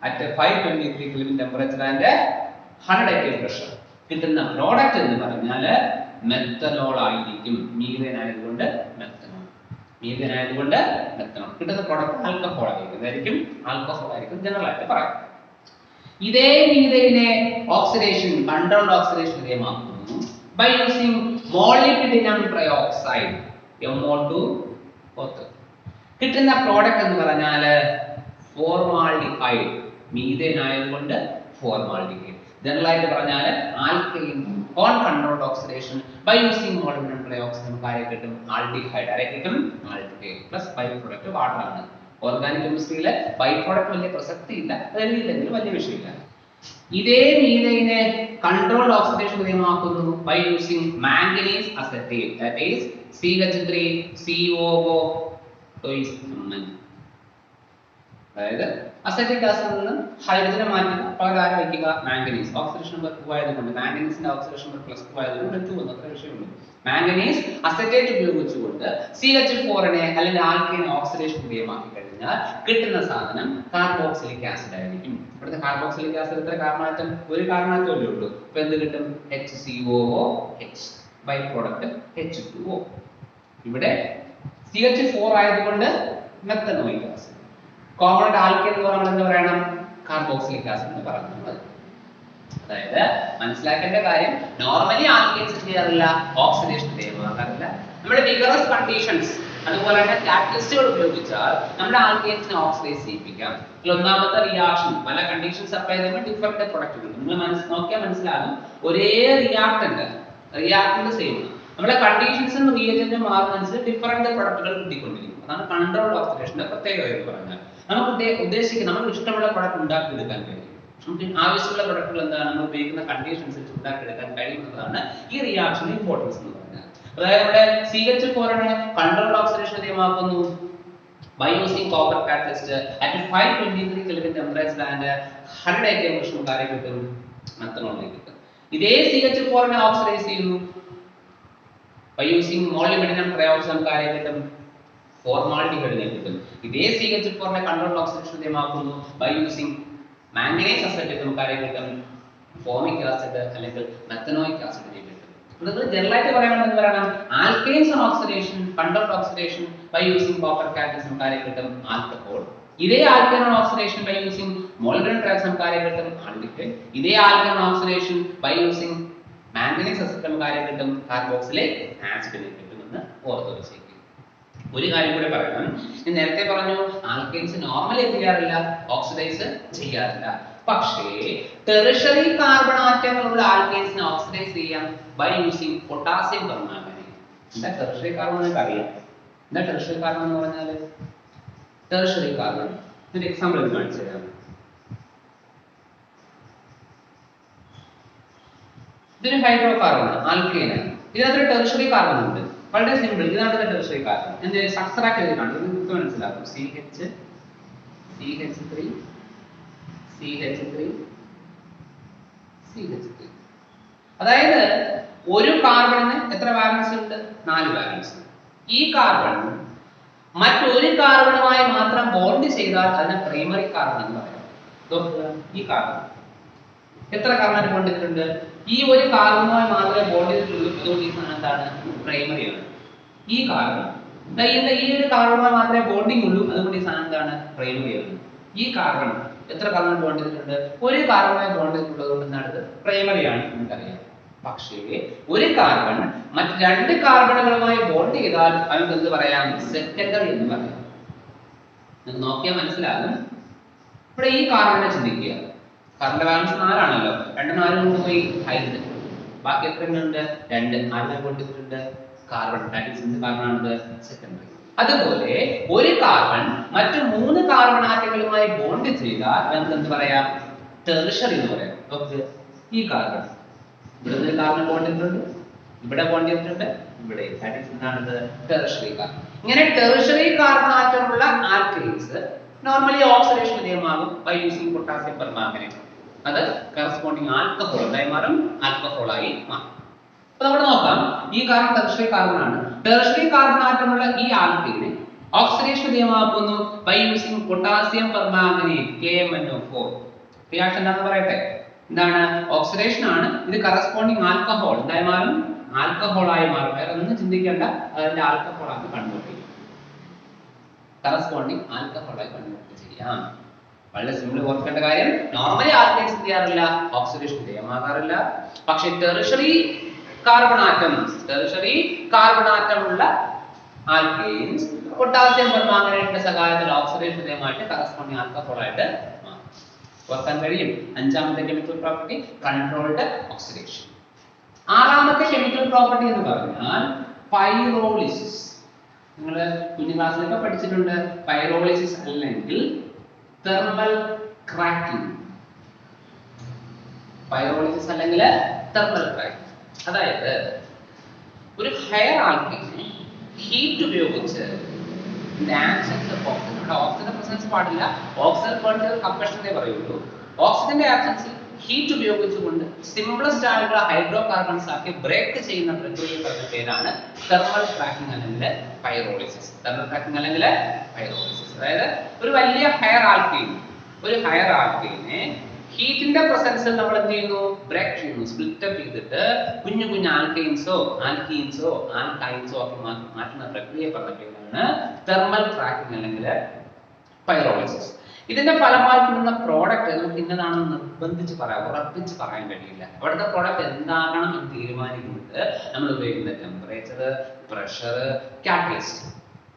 at 523 Kelvin temperature and 100 atmospheric pressure. കിട്ടുന്ന പ്രോഡക്റ്റ് എന്ന് പറഞ്ഞാൽ മെത്തനോൾ ആയിരിക്കും. മീഥേൻ ആയതുകൊണ്ട് മെത്തനോൾ. മീഥേൻ ആയതുകൊണ്ട് മെത്തനോൾ. കിട്ടുന്ന പ്രോഡക്റ്റ് ആൽക്കഹോൾ ആയിരിക്കും. ആൽക്കഹോൾ ആയിരിക്കും ജനറൽ ആയിട്ട് പറയാം. ഇതേ മീഥേനെ ഓക്സിഡേഷൻ കൺട്രോൾഡ് ഓക്സിഡേഷൻ വിധേയമാക്കുന്നു by using molybdenum trioxide MO2O3. കിട്ടുന്ന പ്രോഡക്റ്റ് എന്ന് പറഞ്ഞാൽ ഫോർമാൽഡിഹൈഡ്. മീഥേൻ ആയതുകൊണ്ട് ഫോർമാൽഡിഹൈഡ്. ജനറൽ ആയിട്ട് പറഞ്ഞാൽ alkane on controlled oxidation by using molybdenum trioxide നമുക്ക് ആരെ കിട്ടും? ആൽഡിഹൈഡ്. ആരെ കിട്ടും? Aldehyde plus by product water ആണ്. ഓർഗാനിക് കെമിസ്ട്രിയിലെ ബൈ പ്രോഡക്റ്റ് വലിയ പ്രസക്തി ഇല്ല, അതെഴുതിയില്ലെങ്കിലും വലിയ വിഷയമില്ല. ഇതേ മീഥൈനെ കൺട്രോൾഡ് ഓക്സിഡേഷൻ വിധേയമാക്കുന്നു by using manganese acetate, that is CH3COO twice Mn. അതായത് അസറ്റിക് ആസിഡിൽ നിന്ന് ഹൈഡ്രജനെ മാറ്റുക, പകരം വയ്ക്കുക മാംഗനീസ്. ഓക്സിഡേഷൻ നമ്പർ 2 ആയതുകൊണ്ട് മാംഗനീസിന്റെ ഓക്സിഡേഷൻ നമ്പർ +2 ആയതുകൊണ്ട് 2 എന്നത്ര വിഷയമുള്ളൂ. മാംഗനീസ് അസറ്റേറ്റ് ഉപയോഗിച്ചുകൊണ്ട് CH4നെ അല്ലെങ്കിൽ ആൽക്കൈനെ ഓക്സിഡേഷൻ വിധേയമാക്കി കഴിഞ്ഞാൽ കിട്ടുന്ന സാധനം കാർബോക്സിലിക് ആസിഡ് ആയിരിക്കും. ഇവിടുത്തെ കാർബോക്സിലിക് ആസിഡ് എത്ര കാർബണാറ്റം? ഒരു കാർബണാറ്റമല്ലേ ഉള്ളൂ. അപ്പോൾ എന്ത് കിട്ടും? HCOOH. By product H2O. ഇവിടെ CH4 ആയതുകൊണ്ട് മെത്തനോയിക് ആസിഡ്. കോമൺ ആൽക്കൈൻ എന്ന് പറഞ്ഞാൽ എന്താ പറയണം? കാർബോക്സിലിക് ആസിഡ് എന്ന് പറയുന്നത്. അതായത് മനസ്സിലാക്കേണ്ട കാര്യം, നോർമലി ആൽക്കൈൻസ് ചെയ്യാറില്ല, ഓക്സിഡേഷൻ വിധേയമാകാറില്ല. നമ്മുടെ വിഗറസ് കണ്ടീഷൻസ് അതുപോലെ തന്നെ കാറ്റലിസ്റ്റുകൾ ഉപയോഗിച്ചാൽ നമ്മുടെ ആൽക്കൈൻസിനെ ഓക്സിഡൈസ് ചെയ്യിപ്പിക്കാം. ഒന്നാമത്തെ റിയാക്ഷൻ പല കണ്ടീഷൻസ് അപ്ലൈ ചെയ്യുമ്പോൾ ഡിഫറെന്റ് പ്രൊഡക്റ്റുകൾ നിങ്ങൾ നോക്കിയാൽ മനസ്സിലാകും. ഒരേ റിയാക്ടന്റ് സെയിം ആണ്. നമ്മുടെ കണ്ടീഷൻസും റിയേജന്റും മാറുന്നതനുസരിച്ച് ഡിഫറെന്റ് പ്രൊഡക്റ്റുകൾ കിട്ടിക്കൊണ്ടിരിക്കും. അതാണ് കൺട്രോൾഡ് ഓക്സിഡേഷന്റെ പ്രത്യേകത എന്ന് പറഞ്ഞാൽ. നമുക്ക് ഉദ്ദേശിക്കുന്ന നമുക്ക് ഇഷ്ടമുള്ള പ്രൊഡക്റ്റ് ഉണ്ടാക്കിയെടുക്കാൻ കഴിയും. നമുക്ക് ആവശ്യമുള്ള പ്രൊഡക്റ്റുകൾ എന്താണ് നമ്മൾ ഉപയോഗിക്കുന്ന കണ്ടീഷൻസ് വെച്ച് ഉണ്ടാക്കിയെടുക്കാൻ കഴിയുന്നതാണ് ഈ റിയാക്ഷന്റെ ഇമ്പോർട്ടൻസ് എന്ന് പറഞ്ഞാൽ. അതായത് നമ്മുടെ CH4നെ കൺട്രോൾഡ് ഓക്സിഡേഷൻ വിധേയമാക്കുന്നു by using copper catalyst at 523 Kelvin temperature and 100 atm pressure കാര്യം കിട്ടും മെത്തനോളിലേക്ക് കിട്ടും. ഇതേ CH4നെ ഓക്സിഡൈസ് ചെയ്യുന്നു by using molybdenum trioxide കാര്യം കിട്ടും ഫോർമാൽഡിഹൈഡിനെ കിട്ടും. ഇതേ CH4നെ കൺട്രോൾഡ് ഓക്സിഡേഷൻ വിധേയമാക്കുന്നു by using മാംഗനീസ് അസറ്റേറ്റ് നമുക്ക് കാര്യം കിട്ടും ഫോമിക് ആസിഡ് അല്ലെങ്കിൽ മെത്തനോയിക് ആസിഡിനെ കിട്ടും. നിങ്ങൾ ജനറൽ ആയിട്ട് പറയുന്നത് പറയണം alkanes on oxidation controlled oxidation by using copper catalyst നമുക്ക് കാര്യം കിട്ടും ആൽക്കഹോൾ. ഇതേ alkane on oxidation by using molybdenum trioxide നമുക്ക് കാര്യം കിട്ടും ആൽഡിഹൈഡ്. ഇതേ alkane on oxidation by using manganese acetate നമുക്ക് കാര്യം കിട്ടും കാർബോക്സിലിക് ആസിഡിനെ കിട്ടുമെന്ന് ഓർത്തു വെച്ചേക്കും. ഒരു കാര്യം കൂടെ പറയണം, ഞാൻ നേരത്തെ പറഞ്ഞു ആൽക്കൈൻസ് നോർമലി എന്ത് ചെയ്യാറില്ല, ഓക്സിഡൈസ് ചെയ്യാറില്ല. പക്ഷേ ടെറിഷറി കാർബൺ ആറ്റങ്ങളുള്ള ആൽക്കൈൻസിനെ ഓക്സിഡൈസ് ചെയ്യാം ബൈ യൂസിങ് പൊട്ടാസ്യം പെർമാംഗനേറ്റ്. എന്താ ടെറിഷറി കാർബൺ എന്ന് അറിയാം? എന്താ ടെറിഷറി കാർബൺ എന്ന് പറഞ്ഞാൽ? ടെറിഷറി കാർബൺ ഒരു എക്സാമ്പിൾ കാണിച്ചു തരാം. ഇതൊരു ഹൈഡ്രോ കാർബൺ ആൽക്കൈനാണ്. ഇതിനകത്തൊരു ടെറിഷറി കാർബൺ ഉണ്ട്. വളരെ സിമ്പിൾ. ഇതാണ് ടെറിഷറി കാർബൺ. എന്ത് സ്ട്രക്ചർ ആക്കി എഴുതിയിട്ടുണ്ട്, ഇത് നിങ്ങൾക്ക് മനസ്സിലാക്കും. CH3 CH3 CH3. അതായത് ഒരു കാർബണിന് എത്ര വാലൻസ് ഉണ്ട്? 4 വാലൻസ്. ഈ കാർബൺ മറ്റൊരു കാർബണുമായി മാത്രം ബോണ്ട് ചെയ്താൽ അതിനെ പ്രൈമറി കാർബൺ എന്ന് പറയാം. ഈ കാർബൺ എത്ര കാർബൺ ബോണ്ട് ചെയ്തിട്ടുണ്ട്? ഈ ഒരു കാർബണുമായി മാത്രമേ ബോണ്ട് ചെയ്തിട്ടുള്ളൂ. അതുകൊണ്ട് ഈ സാധനം എന്താണ്? പ്രൈമറി ആണ്. ഈ കാർബൺ ഈ ഒരു കാർബണുമായി മാത്രമേ ബോണ്ടിങ് ഉള്ളൂ. അതുകൊണ്ട് ഈ സാധനം എന്താണ്? പ്രൈമറി ആണ്. ഈ കാർബൺ എത്ര കാർബൺ ബോണ്ട് ചെയ്തിട്ടുണ്ട്? ഒരു കാർബണുമായി ബോണ്ട് ചെയ്തിട്ടുള്ളത് കൊണ്ട് എന്താണ്? പ്രൈമറി ആണ് നമുക്കറിയാം. പക്ഷേ ഒരു കാർബൺ മറ്റ് രണ്ട് കാർബണുകളുമായി ബോണ്ട് ചെയ്താൽ നമുക്ക് എന്ത് പറയാം? സെക്കൻഡറി എന്ന് പറയാം. നിങ്ങൾക്ക് നോക്കിയാൽ മനസ്സിലാകും. ഇവിടെ ഈ കാർബണിനെ ചിന്തിക്കുക. കാർബണിന്റെ വാലൻസ് 4 ആണല്ലോ. 2 4 കൊണ്ട് പോയി ഹൈഡ്രജൻ. ബാക്കി എത്ര ഉണ്ട്? 2. ആരുടെ ബോണ്ട് ചെയ്തിട്ടുണ്ട്? കാർബൺ. ദാറ്റ് ഈസ് എന്ത് കാർബൺ ആണത്? സെക്കൻഡറി. അതുപോലെ ഒരു കാർബൺ മറ്റു 3 കാർബൺ ആറ്റങ്ങളുമായി ബോണ്ട് ചെയ്താൽ നമുക്ക് എന്ത് പറയാം? ടെർഷ്യറി എന്ന് പറയാം. ഓക്കെ, ഈ കാർബൺ ഇവിടെ ഒരു കാർബൺ ബോണ്ട് ചെയ്തിട്ടുണ്ട്, ഇവിടെ ബോണ്ട് ചെയ്തിട്ടുണ്ട്, ഇവിടെ. ദാറ്റ് ഈസ് എന്താണത്? Tertiary carbon. ഇങ്ങനെ ടെർഷ്യറി കാർബൺ ആറ്റമുള്ള ആൽക്കൈൻസ് നോർമലി ഓക്സിഡേഷൻ വിധേയമാകും ബൈ യൂസിങ് പൊട്ടാസ്യം പെർമാംഗനേറ്റ്. അത് കറസ്പോണ്ടിങ് ആൽക്കഹോൾ ആയി മാറും, ആൽക്കഹോളായി മാറും. അപ്പോൾ നമ്മൾ നോക്കാം, ഈ കാർബൺ ടെർഷ്യറി കാർബൺ ആണ്. ടെർഷ്യറി കാർബൺ ആറ്റമുള്ള ഈ ആൽക്കൈനെ ഓക്സിഡേഷൻ വിധേയമാക്കുന്നു by using potassium permanganate KMnO4. Reaction എന്താണെന്ന് പറയട്ടെ. എന്താണ്? ഓക്സിഡേഷൻ ആണ്. ഇത് കറസ്പോണ്ടിങ് ആൽക്കഹോൾ എന്തായി മാറും? ആൽക്കഹോളായി മാറും. വേറെ ഒന്നും ചിന്തിക്കേണ്ട, അതിന്റെ ആൽക്കഹോളാണ് കൺവേർട്ട് ചെയ്യും. കറസ്പോണ്ടിങ് ആൽക്കഹോളായി കൺവേർട്ട് ചെയ്യാം. വളരെ സിമ്പിൾ ഓർക്കേണ്ട കാര്യം, നോർമലി ആൽക്കൈൻസ് എന്ത് ചെയ്യാറില്ല? ഓക്സിഡേഷൻ വിധേയമാകാറില്ല. പക്ഷേ ടെർഷ്യറി കാർബൺ ആറ്റമുള്ള ആൽക്കൈൻസ് പൊട്ടാസ്യം പെർമാംഗനേറ്റിന്റെ സഹായത്താൽ ഓക്സിഡേഷൻ വിധേയമായിട്ട് കറസ്പോണ്ടിങ് ആൽക്കഹോളായിട്ട് മാറും. ഓർക്കാൻ കഴിയും. 5ാമത്തെ കെമിക്കൽ പ്രോപ്പർട്ടി കൺട്രോൾഡ് ഓക്സിഡേഷൻ. 6ാമത്തെ കെമിക്കൽ പ്രോപ്പർട്ടി എന്ന് പറഞ്ഞാൽ പൈറോളിസിസ്. നിങ്ങൾ കുഞ്ഞു ക്ലാസ്സിലൊക്കെ പഠിച്ചിട്ടുണ്ട്. പൈറോളിസിസ് അല്ലെങ്കിൽ തെർമൽ ക്രാക്കിംഗ്. പൈറോളിസിസ് അല്ലെങ്കിൽ തെർമൽ ക്രാക്കിംഗ് അതായത് ഒരു ഹയർ ആൽക്കൈനെ ഹീറ്റ് ഉപയോഗിച്ച് ഓക്സിജന്റെ പ്രസൻസ് പാടില്ല. ഓക്സിജൻ കമ്പഷനെ പറയുള്ളൂ. ഓക്സിജന്റെ ആബ്സൻസിൽ ഹീറ്റ് ഉപയോഗിച്ചുകൊണ്ട് സിംപ്ലസ്റ്റ് ആയിട്ടുള്ള ഹൈഡ്രോ കാർബൺസ് ആക്കി ബ്രേക്ക് ചെയ്യുന്ന പ്രക്രിയ പറഞ്ഞ പേരാണ് തെർമൽ ക്രാക്കിംഗ് അല്ലെങ്കിൽ പൈറോളിസിസ്. തെർമൽ ക്രാക്കിംഗ് അല്ലെങ്കിൽ പൈറോളിസിസ് അതായത് ഒരു വലിയ ഹയർ ആൽക്കൈനെ ഹീറ്റിന്റെ പ്രസൻസിൽ നമ്മൾ എന്ത് ചെയ്യുന്നു? ബ്രേക്ക് ചെയ്യുന്നു, സ്പ്ലിറ്റ് അപ്പ് ചെയ്തിട്ട് കുഞ്ഞു കുഞ്ഞു ആൽക്കൈൻസോ ആൽക്കീൻസോ ആക്കി മാറ്റുന്ന പ്രക്രിയ പറഞ്ഞ പേരാണ് തെർമൽ ക്രാക്കിംഗ് അല്ലെങ്കിൽ പൈറോളിസിസ്. ഇതിന്റെ ഫലമായി കിട്ടുന്ന പ്രോഡക്റ്റ് നമുക്ക് ഇന്നതാണെന്ന് ഉറപ്പിച്ച് പറയാൻ കഴിയില്ല. അവിടുത്തെ പ്രോഡക്റ്റ് എന്താകണം എന്ന് തീരുമാനിക്കുന്നത് നമ്മൾ ഉപയോഗിക്കുന്ന ടെമ്പറേച്ചർ, പ്രഷർ, കാറ്റലിസ്റ്റ്.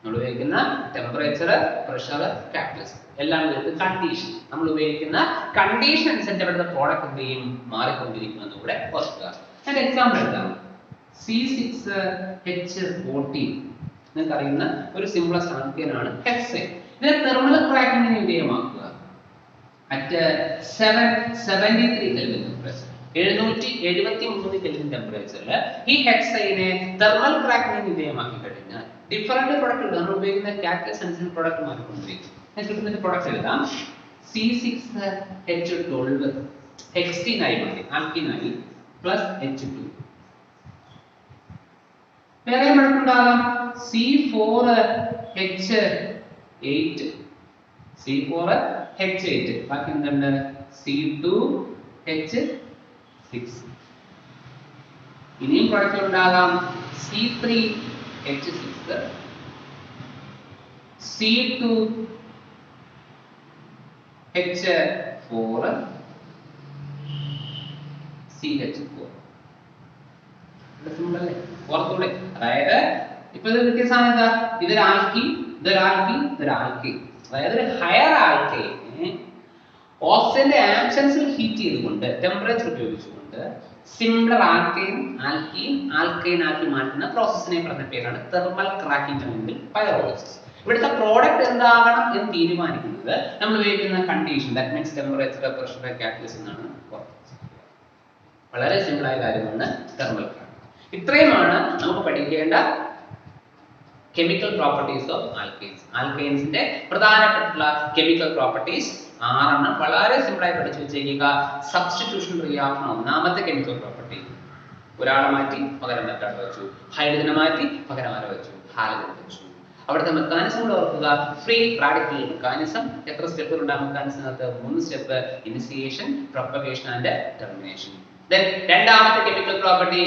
നമ്മൾ ഉപയോഗിക്കുന്ന ടെമ്പറേച്ചർ, പ്രഷർ, കാറ്റലിസ്റ്റ് എല്ലാം കണ്ടീഷൻ. നമ്മൾ ഉപയോഗിക്കുന്ന കണ്ടീഷൻ അനുസരിച്ച് അവിടുത്തെ പ്രോഡക്റ്റ് എന്ത് ചെയ്യും? മാറിക്കൊണ്ടിരിക്കുമെന്ന് കൂടെ ഓർക്കുക. ഞാൻ എക്സാമ്പിൾ എടുക്കാം. C6H14 നിങ്ങൾക്ക് അറിയുന്ന ഒരു സിംപ്ലസ്റ്റ് ആൽക്കൈൻ ആണ് ഹെക്സേൻ. ഇതിനെ തെർമൽ ക്രാക്കിംഗിന് വിധേയമാക്കുക അറ്റ് 773 കെൽവിൻ ടെമ്പറേച്ചർ, 773 കെൽവിൻ ടെമ്പറേച്ചറിൽ ഈ ഹെക്സൈനെ തെർമൽ ക്രാക്കിംഗിന് വിധേയമാക്കി കഴിഞ്ഞാൽ ഡിഫറെന്റ് പ്രൊഡക്റ്റ് ഉണ്ട്. നമ്മൾ ഉപയോഗിക്കുന്ന കാറ്റലിസ്റ്റ് അനുസരിച്ച് പ്രൊഡക്റ്റ് മാറിക്കൊണ്ടിരിക്കും. കിട്ടുന്ന പ്രൊഡക്റ്റ് എഴുതാം. C6H12 ഹെക്സീനായി മാറി, ആൽക്കീനായി, പ്ലസ് H2. വേറെ ഉണ്ടാകാം C4H8, ബാക്കി എന്തുണ്ട്? C2H6. ഇനിയും പ്രൊഡക്റ്റ് ഉണ്ടാകാം C3H6, C2H4, CH4. ഓർത്തൂടെ? അതായത് ഇപ്പൊ ഇത് കിട്ടിയ സാധനം എന്താ? ഇതൊരു ആൽക്കീൻ, ഇതൊരു ആൽക്കീൻ. അതായത് ഒരു ഹയർ ആൽക്കൈനെ ഓക്സിജന്റെ ആബ്സൻസിൽ ഹീറ്റ് ചെയ്തുകൊണ്ട് ടെമ്പറേച്ചർ ഉപയോഗിച്ചുകൊണ്ട് സിംപ്ലർ ആൽക്കൈൻ ആക്കി മാറ്റുന്ന പ്രോസസ്സിനെ പറഞ്ഞ പേരാണ് തെർമൽ ക്രാക്കിംഗ് അല്ലെങ്കിൽ പൈറോളിസിസ്. ഇവിടുത്തെ പ്രോഡക്റ്റ് എന്താകണം എന്ന് തീരുമാനിക്കുന്നത് നമ്മൾ ഉപയോഗിക്കുന്ന condition, that means temperature, pressure, catalyst എന്നാണ്. വളരെ സിമ്പിൾ ആയ കാര്യമാണ് തെർമൽ ക്രാക്കിംഗ്. ഇത്രയുമാണ് നമുക്ക് പഠിക്കേണ്ട കെമിക്കൽ പ്രോപ്പർട്ടീസ് ഓഫ് ആൽക്കൈൻസ്. ആൽക്കൈൻസിന്റെ പ്രധാനപ്പെട്ട കെമിക്കൽ പ്രോപ്പർട്ടീസ് 6 വളരെ സിമ്പിൾ ആയി പഠിച്ചു വെച്ചേക്കുക. സബ്സ്റ്റിറ്റ്യൂഷൻ റിയാക്ഷൻ ഒന്നാമത്തെ കെമിക്കൽ പ്രോപ്പർട്ടി. ഒരാളെ മാറ്റി പകരം മറ്റാളെ വെച്ചു, ഹൈഡ്രജനെ മാറ്റി പകരം ആരെ വെച്ചു, ഹാലജൻ വെച്ചു. അവിടുത്തെ മെക്കാനിസം ഓർക്കുക, ഫ്രീ റാഡിക്കൽ മെക്കാനിസം. എത്ര സ്റ്റെപ്പുകൾ ഉണ്ട് ആ മെക്കാനിസത്തിനകത്ത്? 3 step: initiation, propagation and termination. Then രണ്ടാമത്തെ കെമിക്കൽ പ്രോപ്പർട്ടി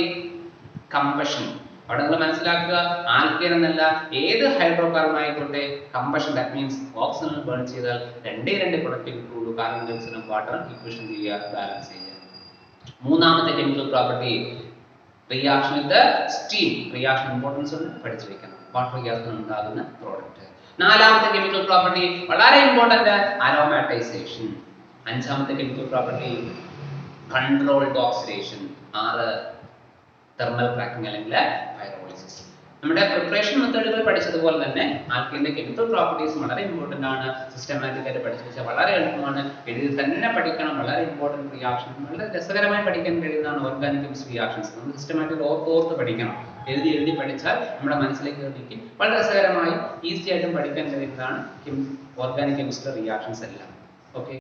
കമ്പഷൻ. അവിടെ നിങ്ങൾ മനസ്സിലാക്കുക, ആൽക്കീൻ എന്നല്ല, ഏത് ഹൈഡ്രോ കാർബൺ ആയിക്കോട്ടെ, combustion, that means oxygen burn ചെയ്താൽ രണ്ടേ പ്രൊഡക്റ്റ് കിട്ടുള്ളൂ. കാർബൺ ഡൈ ഓക്സൈഡും വാട്ടറും ഇക്വേഷൻ ചെയ്യുക, ബാലൻസ് ചെയ്യുക. മൂന്നാമത്തെ chemical property reaction with steam. Reaction importance ഒന്ന് പഠിച്ചു വെക്കണം. വാട്ടർ ഗ്യാസിൽ ഉണ്ടാകുന്ന പ്രോഡക്റ്റ്. നാലാമത്തെ കെമിക്കൽ പ്രോപ്പർട്ടി വളരെ ഇമ്പോർട്ടന്റ്, അരോമാറ്റൈസേഷൻ. അഞ്ചാമത്തെ chemical property controlled oxidation. 6 thermal cracking അല്ലെങ്കിൽ പൈറോളിസിസ്. നമ്മുടെ പ്രിപ്പറേഷൻ മെത്തേഡുകൾ പഠിച്ചതുപോലെ തന്നെ ആൽക്കീന്റെ കെമിക്കൽ പ്രോപ്പർട്ടീസ് വളരെ ഇമ്പോർട്ടന്റ് ആണ്. സിസ്റ്റമാറ്റിക് ആയിട്ട് പഠിച്ചു വെച്ചാൽ വളരെ എളുപ്പമാണ്. എഴുതി തന്നെ പഠിക്കണം. വളരെ ഇമ്പോർട്ടന്റ് റിയാക്ഷൻ, വളരെ രസകരമായി പഠിക്കാൻ കഴിയുന്നതാണ് ഓർഗാനിക് കെമിസ്ട്രി റിയാക്ഷൻസ്. നമ്മൾ സിസ്റ്റമാറ്റിക് ഓർത്ത് പഠിക്കണം. എഴുതി പഠിച്ചാൽ നമ്മുടെ മനസ്സിലേക്ക് നിൽക്കും. വളരെ രസകരമായി ഈസി ആയിട്ടും പഠിക്കാൻ കഴിയുന്നതാണ് ഓർഗാനിക് കെമിസ്ട്രി റിയാക്ഷൻസ് എല്ലാം. ഓക്കെ.